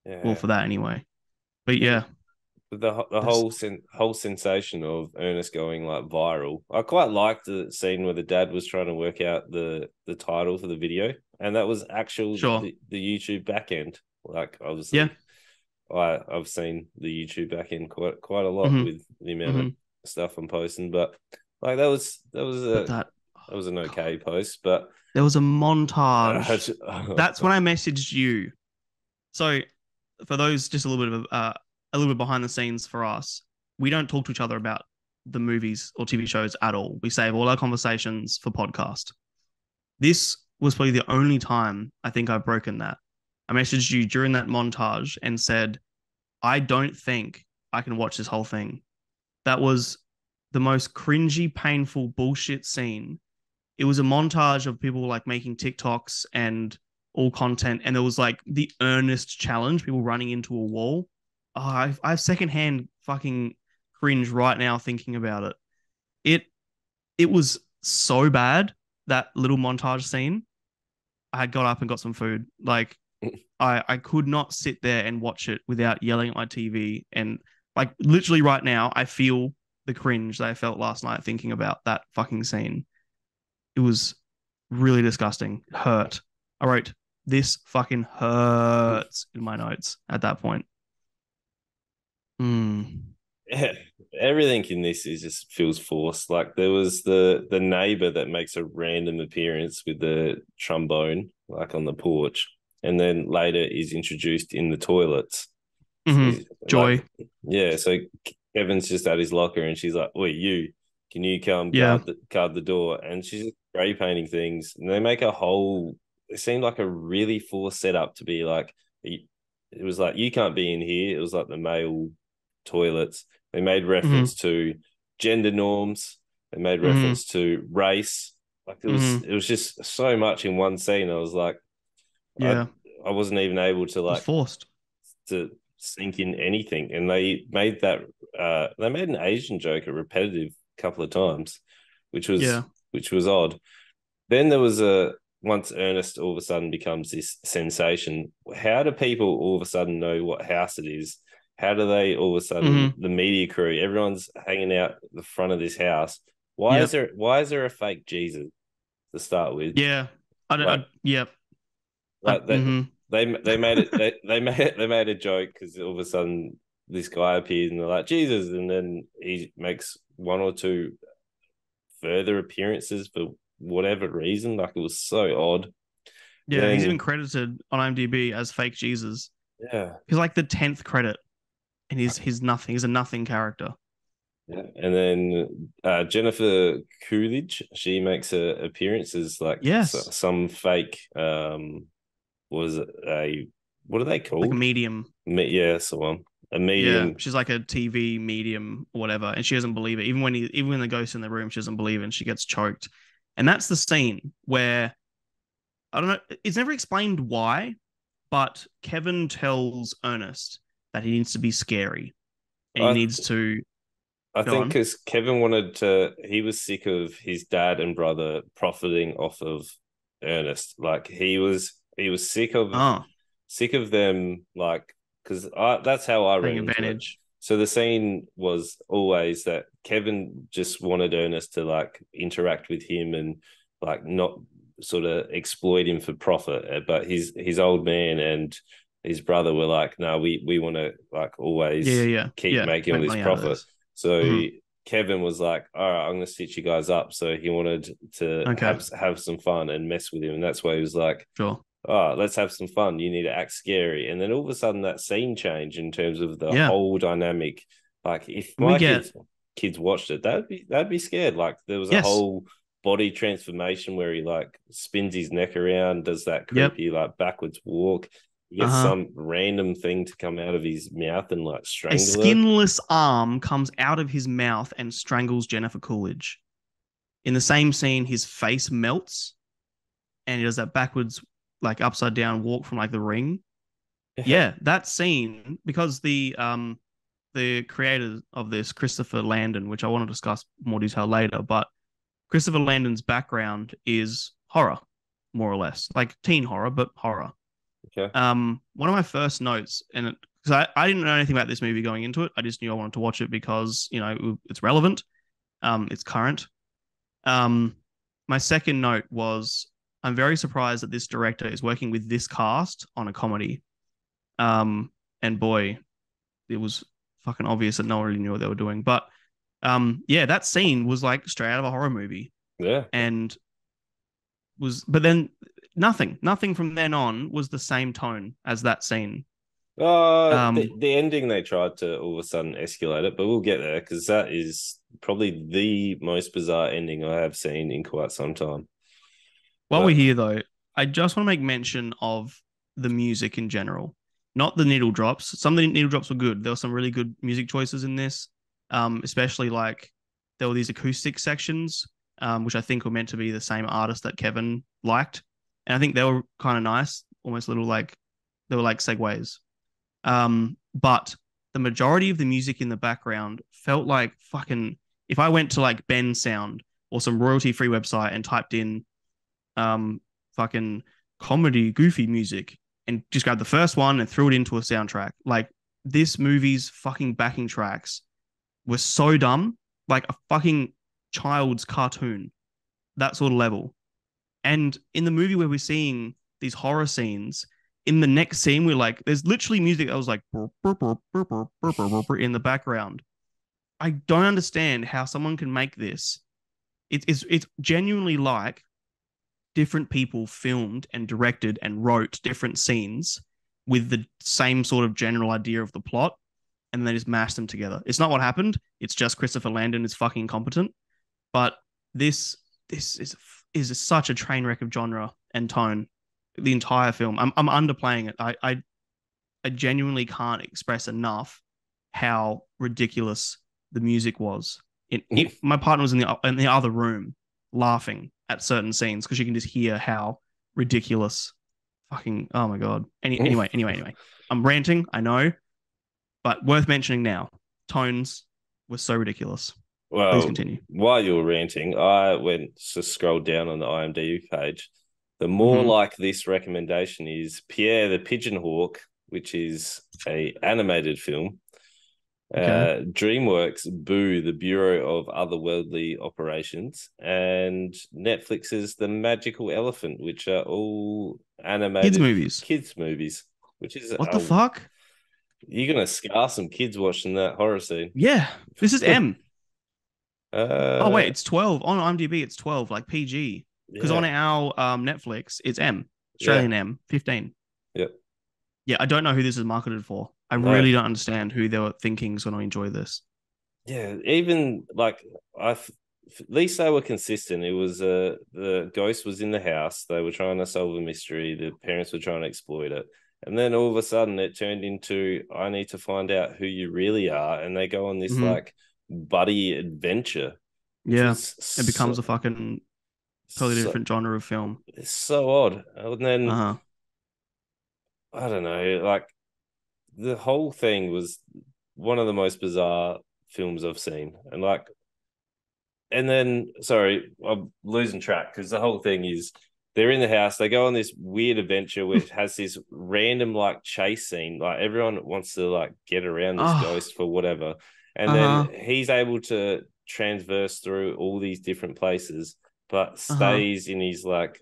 Well, Yeah, for that anyway. But yeah. yeah, The this. whole sensation of Ernest going like viral. I quite liked the scene where the dad was trying to work out the title for the video, and that was actual Sure. the YouTube backend. Like Yeah. obviously, I've seen the YouTube backend quite a lot Mm-hmm. with the amount of Mm-hmm. stuff I'm posting, but like But that, that was an oh God, okay post, but there was a montage. uh, That's when I messaged you. So for those just a little bit behind the scenes for us, we don't talk to each other about the movies or TV shows at all. We save all our conversations for podcast. This was probably the only time I think I've broken that. I messaged you during that montage and said, I don't think I can watch this whole thing. That was the most cringy, painful bullshit scene. It was a montage of people like making TikToks and all content, and there was like the earnest challenge, people running into a wall. Oh, I have secondhand fucking cringe right now thinking about it. It it was so bad, that little montage scene. I had got up and got some food. Like I could not sit there and watch it without yelling at my TV. And like literally right now, I feel the cringe that I felt last night thinking about that fucking scene. It was really disgusting. It hurt. I wrote, this fucking hurts in my notes at that point. Mm. yeah, everything in this is just feels forced. Like there was the neighbor that makes a random appearance with the trombone, like on the porch, and then later is introduced in the toilets. So Mm-hmm. he's like, Joy. yeah. So Kevin's just at his locker, and she's like, "Wait, you can you come Yeah. guard the door?" And she's just spray painting things, and they make a whole. It seemed like a really forced setup to be like. It was like you can't be in here. It was like the male toilets. They made Mm-hmm. reference to gender norms. They made Mm-hmm. reference to race. Like Mm-hmm. it was just so much in one scene. I was like, I Yeah. It I wasn't even able to was like forced. to sink in anything. And they made an Asian joke a repetitive couple of times, Yeah. which was odd. Then there was a once Ernest all of a sudden becomes this sensation, how do people all of a sudden know what house it is? How do they all of a sudden Mm-hmm. the media crew, everyone's hanging out the front of this house? Yep. Why is there a fake Jesus to start with? Yeah. Like Yep. like Mm-hmm. they made it they made a joke because all of a sudden this guy appears and they're like Jesus, and then he makes one or two further appearances for whatever reason. Like it was so odd. Yeah, he's even Then credited on IMDb as fake Jesus. yeah, He's like the 10th credit, and he's nothing. He's a nothing character. yeah. And then Jennifer Coolidge, she makes a appearance as like Yes, some fake was it a what are they like a called? medium. Yeah, that's the one. A Yeah, medium. she's like a TV medium or whatever, and she doesn't believe it. Even when the ghost in the room, she doesn't believe it, and she gets choked. And that's the scene where I don't know. It's never explained why, but Kevin tells Ernest that he needs to be scary and he I needs to I go think on. because Kevin wanted to, he was sick of his dad and brother profiting off of Ernest. Like he was Oh, sick of them. Like because that's how I read taking into it. advantage. So the scene was always that Kevin just wanted Ernest to like interact with him and like not sort of exploit him for profit. But his old man and his brother were like, no, we want to like Yeah, yeah, always yeah, keep yeah. making all Make this money out of profit. this. So Hmm. Kevin was like, "All right, I'm going to stitch you guys up." So he wanted to Okay, have some fun and mess with him, and that's why he was like, sure. "Oh, let's have some fun. You need to act scary." And then all of a sudden, that scene changed in terms of the Yeah, whole dynamic. Like, if and we my get kids watched it, they'd be scared. Like, there was a yes, whole body transformation where he like spins his neck around, does that yep, creepy like backwards walk. He uh gets huh. some random thing to come out of his mouth and like A strangle her. skinless arm comes out of his mouth and strangles Jennifer Coolidge. In the same scene, his face melts and he does that backwards, like upside down walk from like the ring. Yeah, that scene because the creator of this, Christopher Landon, which I want to discuss more detail later, but Christopher Landon's background is horror, more or less, like teen horror, but horror. Okay. One of my first notes, and because I didn't know anything about this movie going into it, I just knew I wanted to watch it because it's relevant, it's current. Um, my second note was I'm very surprised that this director is working with this cast on a comedy. Um, and boy, it was fucking obvious that no one really knew what they were doing. But yeah, that scene was like straight out of a horror movie, Yeah. and but then nothing from then on was the same tone as that scene. The Um, the ending they tried to all of a sudden escalate it, but we'll get there because that is probably the most bizarre ending I have seen in quite some time. while we're But here though, I just want to make mention of the music in general, not the needle drops. Some of the needle drops were good. There were some really good music choices in this, especially like there were these acoustic sections, which I think were meant to be the same artist that Kevin liked, and I think they were kind of nice, almost little like they were like segues. But the majority of the music in the background felt like fucking. If I went to like Ben Sound or some royalty free website and typed in um fucking comedy goofy music and just grabbed the first one and threw it into a soundtrack. Like this movie's fucking backing tracks were so dumb, like a fucking child's cartoon, that sort of level. And in the movie where we're seeing these horror scenes, in the next scene, we're like, there's literally music that was like in the background. I don't understand how someone can make this. It's genuinely like different people filmed and directed and wrote different scenes with the same sort of general idea of the plot, and they just mashed them together. It's not what happened. It's just Christopher Landon is fucking incompetent. But this this is such a train wreck of genre and tone. The entire film. I'm underplaying it. I genuinely can't express enough how ridiculous the music was. My partner was in the other room laughing at certain scenes because you can just hear how ridiculous. Fucking oh my god. Anyway. I'm ranting. I know, but worth mentioning now. Tones were so ridiculous. Please well, continue. while you were ranting, I went to scroll down on the IMDb page. The more Mm-hmm. like this recommendation is Pierre the Pigeon Hawk, which is a animated film. Okay. DreamWorks Boo, the Bureau of Otherworldly Operations, and Netflix's The Magical Elephant, which are all Kids animated movies. kids movies. Which is What the fuck? you're gonna scar some kids watching that horror scene. Yeah. This is M. Oh wait, Uh, it's 12 on IMDb. It's 12, like PG. Because on yeah, our Netflix, it's M, yeah, Australian M, 15. yep. Yeah, I don't know who this is marketed for. I No, really don't understand who they were thinking is going to enjoy this. yeah. Even like at least they were consistent. It was the ghost was in the house. They were trying to solve a mystery. The parents were trying to exploit it. And then all of a sudden it turned into I need to find out who you really are. And they go on this Hmm. like buddy adventure, which Yeah, was it becomes a fucking totally so different genre of film. it's so odd. And Uh then huh. I don't know, like the whole thing was one of the most bizarre films I've seen. And then sorry, I'm losing track because the whole thing is they're in the house, they go on this weird adventure which has this random like chase scene. Like everyone wants to like get around this Oh, ghost for whatever. And uh then huh. he's able to transverse through all these different places, but Uh huh. stays in his like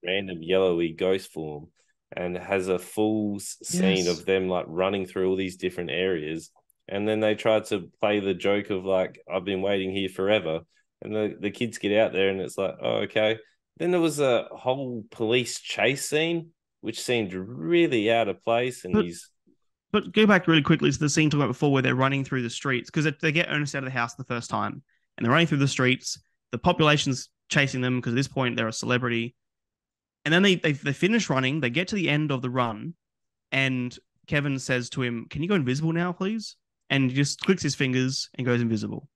random yellowy ghost form and has a full scene Yes. of them like running through all these different areas. And then they tried to play the joke of like, I've been waiting here forever. And the kids get out there and it's like, oh, okay. Then there was a whole police chase scene, which seemed really out of place. And But he's, but go back really quickly to the scene talking about before where they're running through the streets because they get Ernest out of the house the first time and they're running through the streets. The population's chasing them because at this point they're a celebrity. And then they finish running. They get to the end of the run, and Kevin says to him, "Can you go invisible now, please?" And he just clicks his fingers and goes invisible.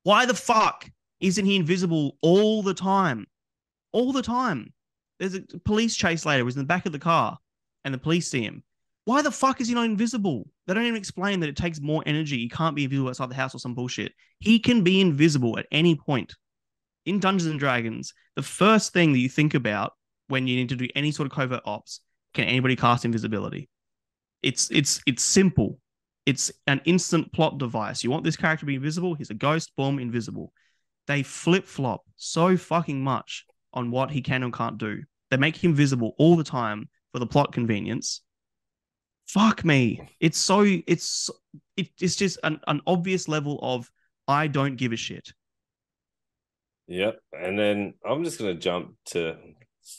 Why the fuck isn't he invisible all the time? All the time. There's a police chase later. He's in the back of the car, and the police see him. Why the fuck is he not invisible? They don't even explain that it takes more energy. He can't be invisible outside the house or some bullshit. He can be invisible at any point. In Dungeons and Dragons, the first thing that you think about when you need to do any sort of covert ops, can anybody cast invisibility? It's simple. It's an instant plot device. You want this character to be invisible? He's a ghost, boom, invisible. They flip flop so fucking much on what he can and can't do. They make him visible all the time for the plot convenience. Fuck me. It's just an obvious level of I don't give a shit. yep. And then I'm just going to jump to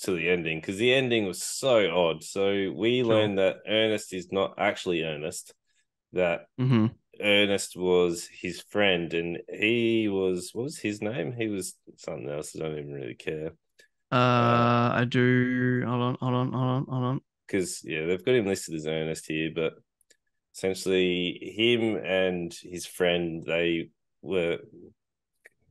the ending because the ending was so odd. So we Sure. learned that Ernest is not actually Ernest, that Mm-hmm. Ernest was his friend, and he was what was his name? He was something else. I don't even really care. I do. Hold on. Because yeah, they've got him listed as Ernest here, but essentially him and his friend they were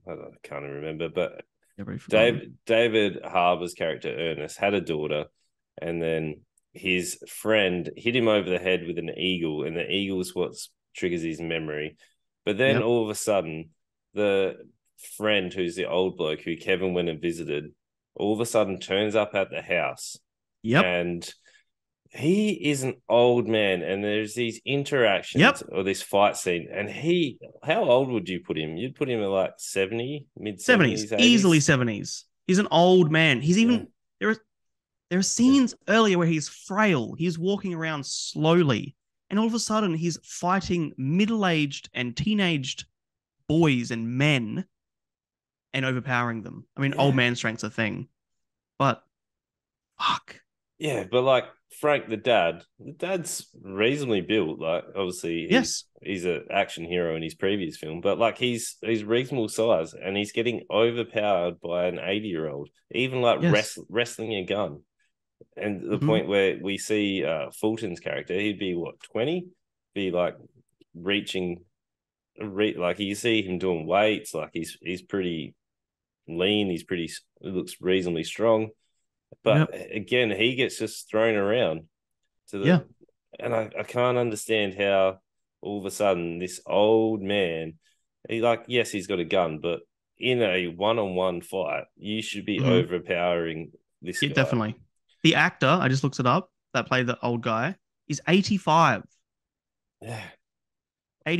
I can't even remember, but Everybody forgotten. David Harbour's character Ernest had a daughter, and then his friend hit him over the head with an eagle, and the eagle is what triggers his memory. But then Yep. all of a sudden, the friend who's the old bloke who Kevin went and visited, all of a sudden turns up at the house, Yep. and he is an old man, and there's these interactions Yep. or this fight scene, and how old would you put him? You'd put him at like 70, mid 70s. 70s, Easily 80s. 70s. He's an old man. He's Yeah, even there are yeah, scenes earlier where he's frail. He's walking around slowly. And all of a sudden he's fighting middle-aged and teenaged boys and men and overpowering them. I mean, old yeah, man strength's a thing. But fuck. yeah. But like Frank, the dad's reasonably built. Like obviously Yes. he's an action hero in his previous film, but like he's reasonable size, and he's getting overpowered by an 80-year-old, even like Yes. wrestling a gun. And the Mm-hmm. point where we see Fulton's character, he'd be what 20, be like reaching, like you see him doing weights, like he's pretty lean, he looks reasonably strong, but Yep. again he gets just thrown around to Yeah. the, and I can't understand how all of a sudden this old man, he like yes he's got a gun, but in a one-on-one fight you should be Mm-hmm. overpowering this Yeah, guy. definitely. The actor, I just looked it up, that played the old guy, is 85. Yeah,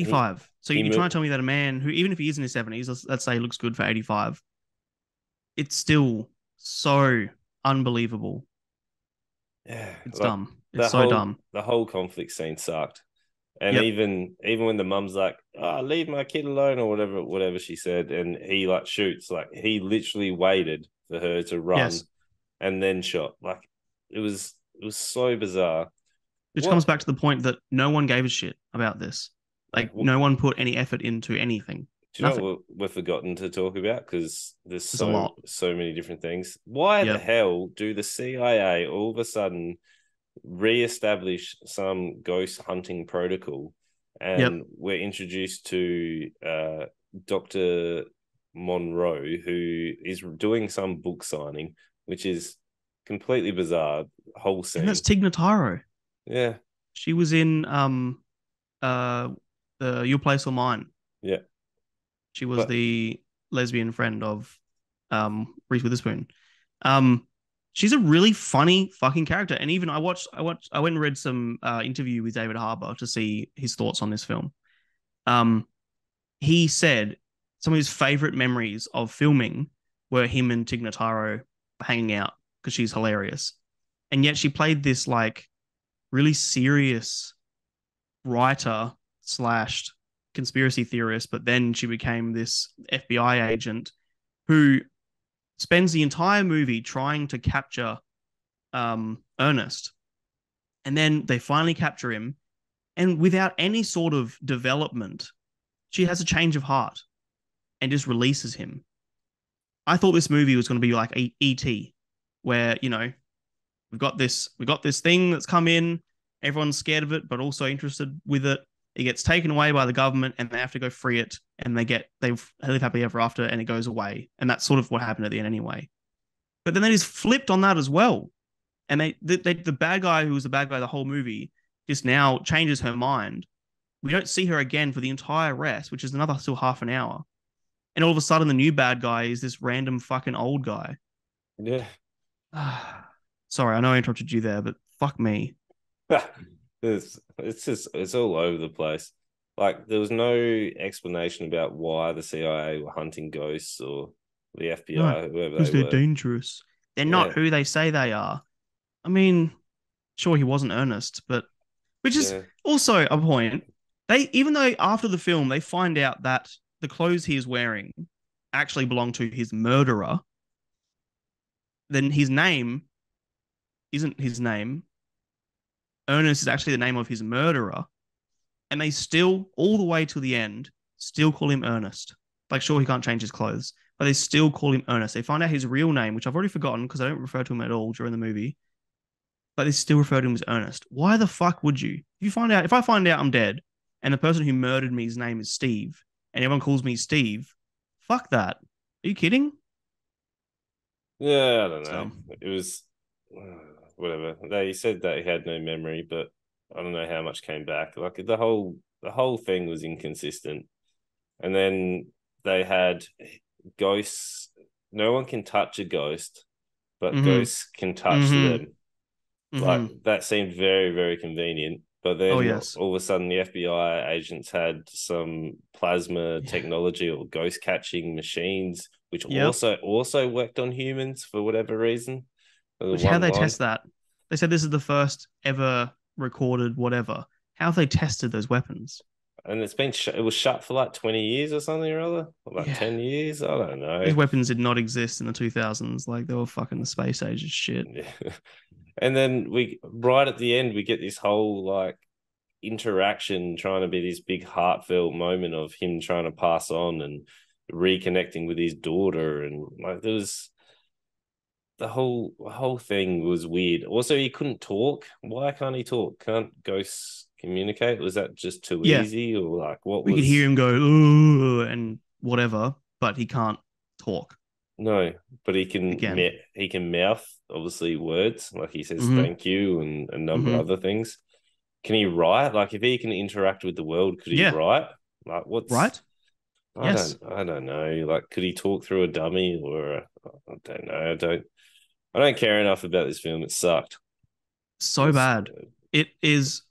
he 85. So he you're trying to moved. tell me that a man who, even if he is in his 70s, let's say he looks good for 85, it's still so unbelievable. Yeah, It's like dumb. It's so dumb. the whole conflict scene sucked. And Yep. even when the mum's like, "Oh, leave my kid alone," or whatever she said, and he like shoots, like he literally waited for her to run Yes. and then shot. Like it was so bizarre. Which comes What back to the point that no one gave a shit about this. like Like no one put any effort into anything. do you know Nothing. what we've forgotten to talk about? Because there's There's a lot. so many different things. Why the Yep. hell do the CIA all of a sudden re-establish some ghost hunting protocol, Yep. and we're introduced to Dr. Monroe, who is doing some book signing, which is completely bizarre. Whole And that's scene, Tig Notaro. yeah, She was in uh the Your Place or Mine. yeah, She was but the lesbian friend of Reese Witherspoon. Um, she's a really funny fucking character. And even I went and read some interview with David Harbour to see his thoughts on this film. Um, he said some of his favorite memories of filming were him and Tig Notaro hanging out because she's hilarious. And yet she played this like really serious writer slashed conspiracy theorist, but then she became this FBI agent who spends the entire movie trying to capture Ernest. And then they finally capture him. And without any sort of development, she has a change of heart and just releases him. I thought this movie was going to be like E.T., where, you know, we've got this thing that's come in, everyone's scared of it, but also interested with it. It gets taken away by the government and they have to go free it, and they live happily ever after, and it goes away. And that's sort of what happened at the end anyway. But then they just flipped on that as well. And the bad guy who was the bad guy the whole movie just now changes her mind. We don't see her again for the entire rest, which is another still half an hour. And all of a sudden, the new bad guy is this random fucking old guy. yeah. Sorry, I know I interrupted you there, but fuck me. It's just it's all over the place. Like there was no explanation about why the CIA were hunting ghosts or the No, FBI, whoever because they they're were. dangerous. They're not Yeah, who they say they are. I mean, sure, he wasn't Ernest, but which is yeah, also a point. They even though after the film they find out that the clothes he is wearing actually belong to his murderer, then his name isn't his name. Ernest is actually the name of his murderer, and they still, all the way to the end, still call him Ernest. Like, sure, he can't change his clothes, but they still call him Ernest. They find out his real name, which I've already forgotten because I don't refer to him at all during the movie, but they still refer to him as Ernest. Why the fuck would you? If I find out I'm dead and the person who murdered me's name is Steve and everyone calls me Steve, fuck that. Are you kidding? yeah. I don't know. So, It was whatever. They said that he had no memory, but I don't know how much came back. Like the whole thing was inconsistent. And then they had ghosts. No one can touch a ghost, but mm-hmm, ghosts can touch mm-hmm, them. Like mm-hmm. that seemed very, very convenient. But Oh, then yes. all of a sudden, the FBI agents had some plasma Yeah. technology or ghost catching machines, which Yep. also worked on humans for whatever reason. The Which how one they line, test that? They said this is the first ever recorded whatever. How have they tested those weapons? and it was shut for like 20 years or something or other, like Yeah. 10 years. I don't Those know. weapons did not exist in the 2000s. Like they were fucking space age shit. Yeah. And then we right at the end we get this whole like interaction trying to be this big heartfelt moment of him trying to pass on and reconnecting with his daughter, and like there was the whole thing was weird. Also, he couldn't talk. Why can't he talk? Can't ghosts communicate? Was that just too Yeah. easy, or like what We could hear was? him go, "Ooh," and whatever, but he can't talk No, but again. he can mouth obviously words like he says Mm-hmm. thank you and a number of Mm-hmm. other things. Can he write? Like if he can interact with the world, could he Yeah. write? Like what's Right? Yes. I don't know. Like could he talk through a dummy or I don't know. I don't care enough about this film. It sucked. It So was bad. It is.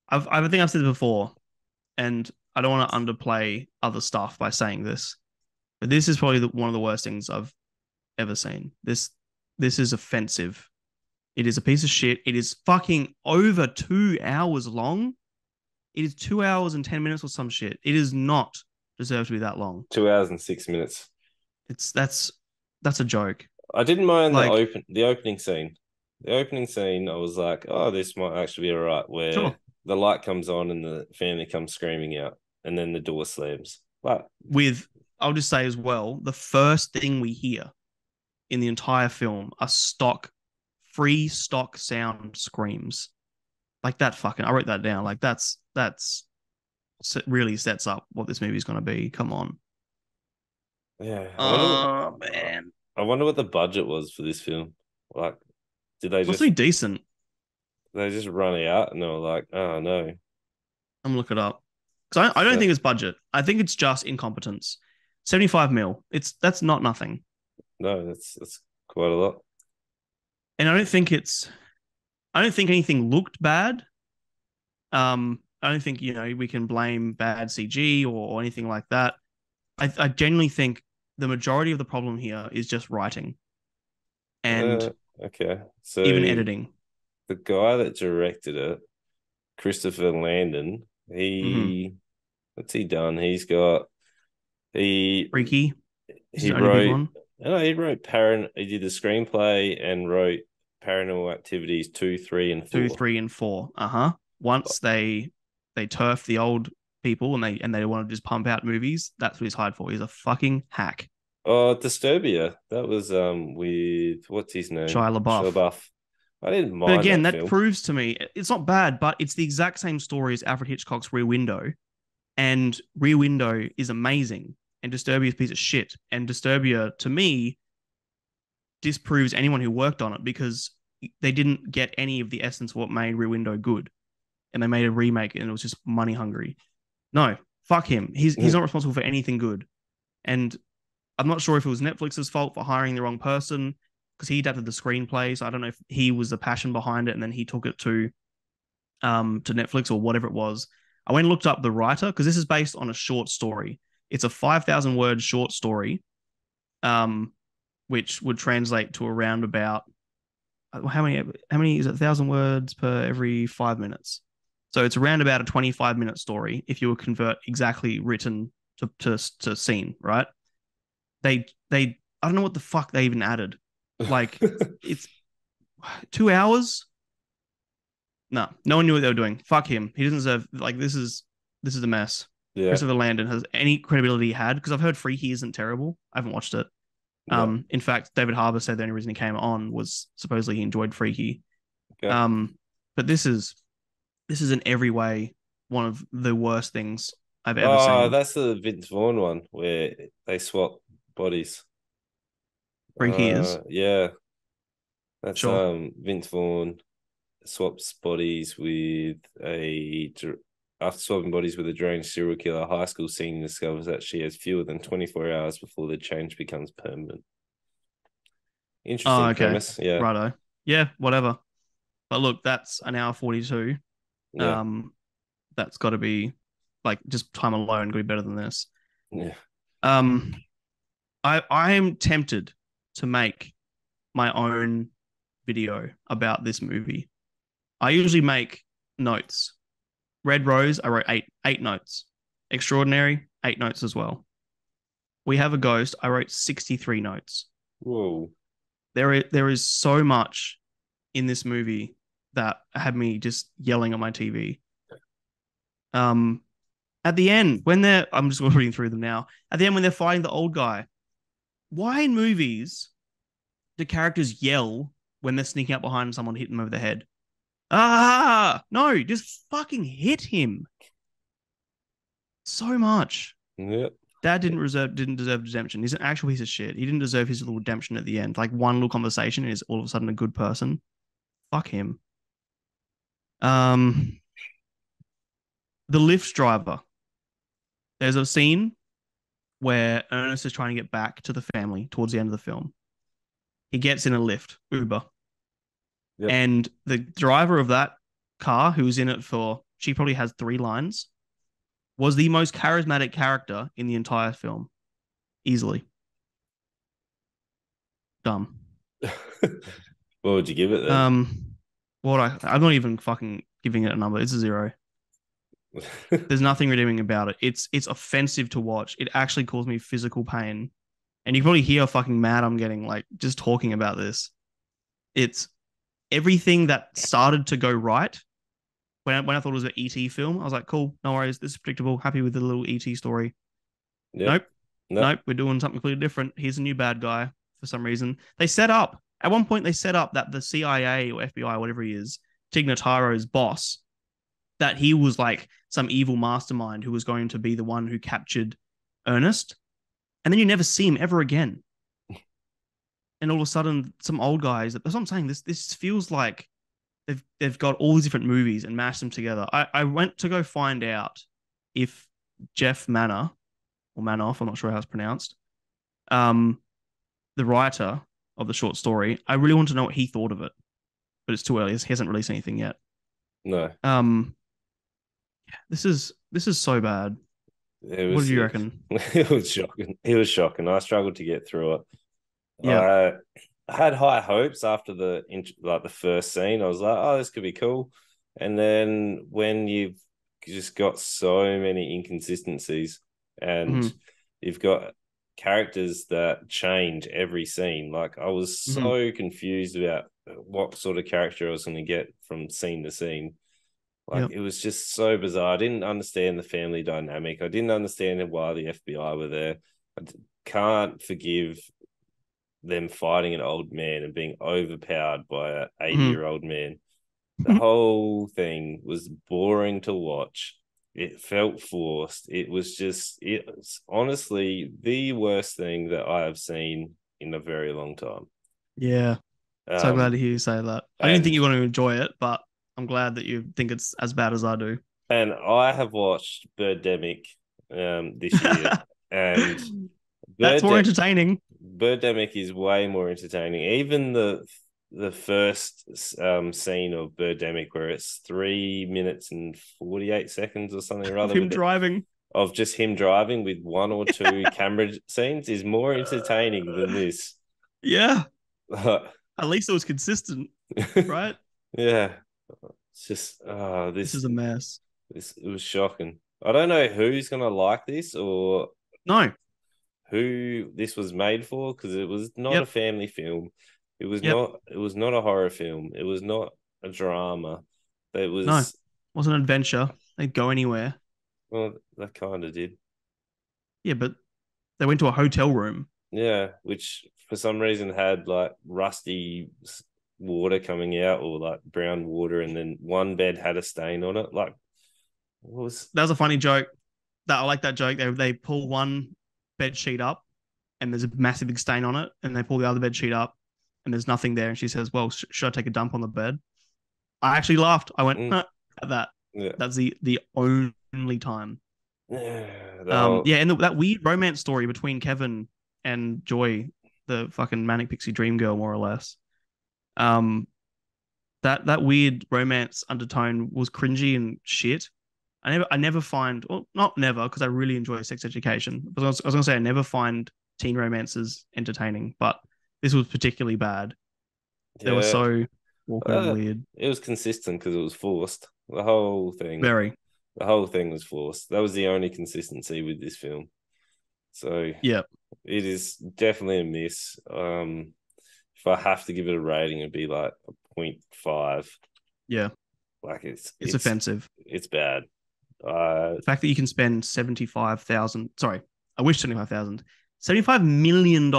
I think I've said it before, and I don't want to underplay other stuff by saying this, but this is probably one of the worst things I've ever seen. This is offensive. It is a piece of shit. It is fucking over 2 hours long. It is 2 hours and 10 minutes or some shit. It is not deserved to be that long. 2 hours and 6 minutes. It's that's a joke. I didn't mind Like, the opening scene. The opening scene, I was like, oh, this might actually be all right, where sure. the light comes on and the family comes screaming out, and then the door slams. But With I'll just say as well, the first thing we hear in the entire film are free stock sound screams. Like that fucking I wrote that down. Like that's really sets up what this movie is going to be. Come on. yeah, Oh man. I wonder what the budget was for this film. Like, did they Must be just decent. they just run out and they were like, oh no, I'm gonna look it up. Because I don't so, think it's budget. I think it's just incompetence. 75 mil. That's not nothing. no, that's quite a lot. And I don't think anything looked bad. I don't think, we can blame bad CG or anything like that. I genuinely think the majority of the problem here is just writing and Okay, so even editing. the guy that directed it, Christopher Landon, Mm-hmm. he what's he done? He Freaky is he the only big wrote one. he wrote he did the screenplay and wrote Paranormal Activities 2, 3, and Two, 4. three, and four. Once they turf the old people and they want to just pump out movies, that's what he's hired for. He's a fucking hack. Oh, Disturbia. That was with what's his name? Shia Shia LaBeouf. LaBeouf. I didn't But mind again, that that film. proves to me it's not bad, but it's the exact same story as Alfred Hitchcock's Rear Window. And Rear Window is amazing. And Disturbia is a piece of shit. And Disturbia, to me, disproves anyone who worked on it because they didn't get any of the essence of what made Rear Window good. And they made a remake and it was just money hungry. No, fuck him. He's not responsible for anything good. And I'm not sure if it was Netflix's fault for hiring the wrong person because he adapted the screenplay. So I don't know if he was the passion behind it and then he took it to Netflix or whatever it was. I went and looked up the writer because this is based on a short story. It's a 5,000 word short story, which would translate to around about how many is it? 1,000 words per every 5 minutes. So it's around about a 25-minute story if you would convert exactly written to scene, right? They I don't know what the fuck they even added. Like it's 2 hours. No one knew what they were doing. Fuck him. He doesn't deserve. Like this is a mess. Yeah, Christopher Landon has any credibility he had because I've heard Freaky isn't terrible. I haven't watched it. no, In fact, David Harbour said the only reason he came on was supposedly he enjoyed Freaky. okay. But this is in every way one of the worst things I've ever Oh, seen. that's the Vince Vaughn one where they swap bodies. Freaky is Yeah, that's sure. Vince Vaughn swaps bodies with after swapping bodies with a deranged serial killer. High school senior discovers that she has fewer than 24 hours before the change becomes permanent. Oh, Interesting okay, premise. Yeah, righto. Yeah, whatever. But look, that's an hour 42. yeah, Um, that's got to be like just time alone got to be better than this. yeah. Um, I am tempted to make my own video about this movie. I usually make notes. Red Rose, I wrote eight notes. Extraordinary, 8 notes as well. We Have a Ghost, I wrote 63 notes. Whoa. There is so much in this movie that had me just yelling at my TV. Um, at the end, I'm just reading through them now. At the end, when they're fighting the old guy, why in movies do characters yell when they're sneaking up behind someone, hitting them over the head? Ah, no, just fucking hit him so much. Yeah. Dad didn't deserve redemption. He's an actual piece of shit. He didn't deserve his little redemption at the end. Like one little conversation is all of a sudden a good person. Fuck him. Um, the lift driver. There's a scene where Ernest is trying to get back to the family towards the end of the film. He gets in a lift, Uber, Yep. and the driver of that car, who's in it for, she probably has 3 lines, was the most charismatic character in the entire film, easily. Dumb. What would you give it then? I'm not even fucking giving it a number. It's a 0. There's nothing redeeming about it. It's offensive to watch. It actually caused me physical pain. And you can probably hear how fucking mad I'm getting, like, just talking about this. It's everything that started to go right when I thought it was an ET film. I was like, cool, no worries, this is predictable. Happy with the little ET story. Yep. Nope, No. nope, we're doing something completely different. Here's a new bad guy for some reason. They set up at one point. They set up that the CIA or FBI, whatever he is, Tig Notaro's boss, that he was like some evil mastermind who was going to be the one who captured Ernest, and then you never see him ever again. And all of a sudden, some old guys. That's what I'm saying. This feels like they've got all these different movies and mashed them together. I went to go find out if Jeff Manor or Manoff, I'm not sure how it's pronounced, um, the writer of the short story. I really want to know what he thought of it, but it's too early. He hasn't released anything yet. No. This is so bad. What did you reckon? It was shocking. It was shocking. I struggled to get through it. Yeah. I had high hopes after the first scene. I was like, oh, this could be cool. And then when you've just got so many inconsistencies and Mm-hmm. you've got characters that change every scene, like I was Mm-hmm. so confused about what sort of character I was going to get from scene to scene. Like Yep. it was just so bizarre. I didn't understand the family dynamic. I didn't understand why the FBI were there. Can't forgive them fighting an old man and being overpowered by an 80-year-old man. The Mm-hmm. whole thing was boring to watch. It felt forced. It was honestly the worst thing that I have seen in a very long time. Yeah. So glad Um, to hear you say that. I didn't think and you were going to enjoy it, but I'm glad that you think it's as bad as I do. and I have watched Birdemic this year, and That's more Bird entertaining. Birdemic is way more entertaining. Even the first scene of Birdemic, where it's 3 minutes and 48 seconds or something or Of other, him with it driving. of just him driving with one or two camera scenes, is more entertaining than this. Yeah. At least it was consistent, right? Yeah, it's just This is a mess. this it was shocking. I don't know who's gonna like this or No. who this was made for, because it was not a Yep. family film. Yep. It was not a horror film. It was not a drama. It No. It was, was an adventure. They'd go anywhere. well, that kind of did. Yeah, but they went to a hotel room. Yeah, which for some reason had like rusty water coming out, or like brown water, and then one bed had a stain on it. Like, what was That was a funny joke. That I like that joke. They pull one bed sheet up and there's a massive big stain on it, and they pull the other bed sheet up and there's nothing there. And she says, "Well, should I take a dump on the bed?" I actually laughed. I went mm, at that. yeah. That's the only time. Yeah, the whole Yeah, and that weird romance story between Kevin and Joy, the fucking manic pixie dream girl, more or less. Um, that weird romance undertone was cringy and shit. I never find, well, not never, because I really enjoy sex education. I was gonna say I never find teen romances entertaining, but this was particularly bad. They were yeah. so awkward and weird. It was consistent because it was forced. Very. The whole thing was forced. That was the only consistency with this film. So Yeah. it is definitely a miss. If I have to give it a rating, it'd be like a 0.5. Yeah. Like It's offensive. it's bad. The fact that you can spend 75,000, sorry, I wish 75,000, $75 million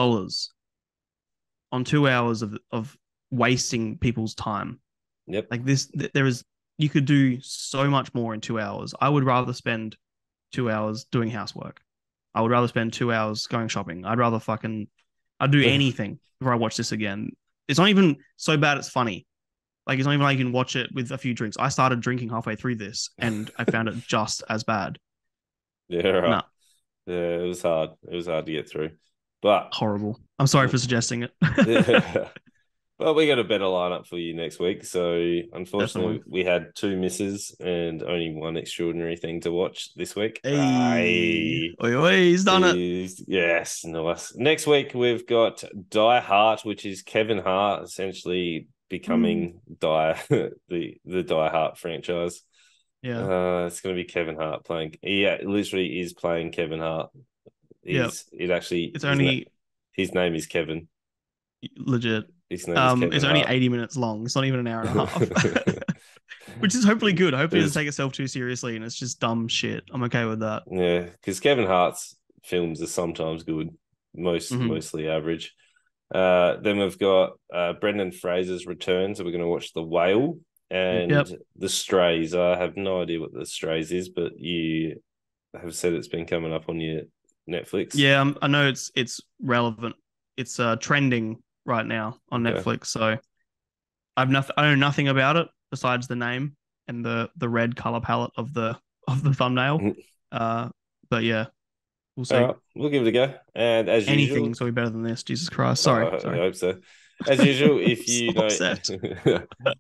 on 2 hours of wasting people's time. Yep. Like this, there is, you could do so much more in 2 hours. I would rather spend 2 hours doing housework. I would rather spend 2 hours going shopping. I'd do anything before I watch this again. It's not even so bad it's funny. Like, it's not even like you can watch it with a few drinks. I started drinking halfway through this and I found it just as bad. Yeah, right. No, Yeah, it was hard. It was hard to get through. But horrible. I'm sorry for suggesting it. yeah. Well, we got a better lineup for you next week. So unfortunately, Definitely. we had two misses and only one extraordinary thing to watch this week. Hey, oi, oi, he's done it. Yes, nice. Next week we've got Die Hard, which is Kevin Hart essentially becoming Die the Die Hart franchise. Yeah. It's going to be Kevin Hart playing. He literally is playing Kevin Hart. Yeah. It actually It's only his name is Kevin. legit. His name is It's Kevin only Hart. 80 minutes long. It's not even an hour and a half. Which is hopefully good. Hopefully it doesn't There's take itself too seriously and it's just dumb shit. I'm okay with that. Yeah, because Kevin Hart's films are sometimes good, Hmm. mostly average. Then we've got Brendan Fraser's return, so we're going to watch The Whale and Yep. The Strays. I have no idea what The Strays is, but you have said it's been coming up on your Netflix. Yeah, I know it's relevant. It's trending right now on Okay. Netflix. So I know nothing about it besides the name and the red color palette of the thumbnail. Uh, but yeah, we'll All see. right, we'll give it a go. And as usual, Anything's gonna be better than this. Jesus Christ. Sorry, I sorry. hope so. As usual, I'm if so you know, upset.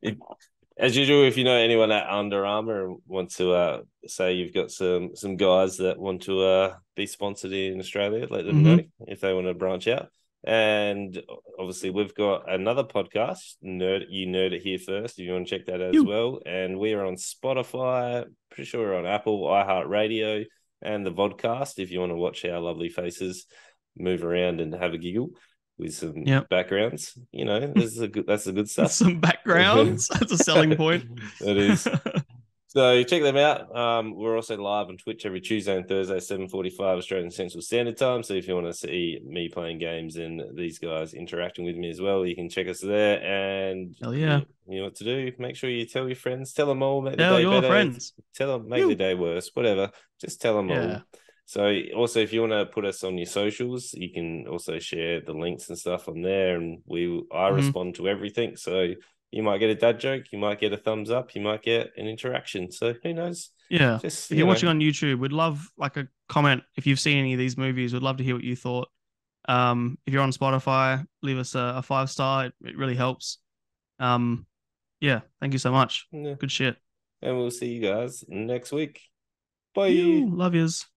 if, as usual, if you know anyone at Under Armour and want to say you've got some guys that want to be sponsored in Australia, let them know Hmm. if they want to branch out. And obviously, we've got another podcast, You Nerd It Here First, if you want to check that out as You. well. And we are on Spotify, pretty sure we're on Apple, iHeartRadio, and the Vodcast if you want to watch our lovely faces move around and have a giggle with some Yep. backgrounds. That's the good stuff. Some backgrounds. That's a selling point. It is. So check them out. We're also live on Twitch every Tuesday and Thursday, 7:45 Australian Central Standard Time. So if you want to see me playing games and these guys interacting with me as well, you can check us there. And Hell yeah. you know what to do. Make sure you tell your friends, tell them all, make the Tell day your better, friends. tell them, make the You. day worse, whatever. Just tell them all. Yeah. So also, if you want to put us on your socials, you can also share the links and stuff on there, and I Hmm. respond to everything. So you might get a dad joke, you might get a thumbs up, you might get an interaction. So who knows? Yeah. Just If you're watching on YouTube, we'd love like a comment if you've seen any of these movies. We'd love to hear what you thought. If you're on Spotify, leave us a 5 star. It really helps. Um, yeah, thank you so much. yeah. Good shit. And we'll see you guys next week. Bye. You love yous.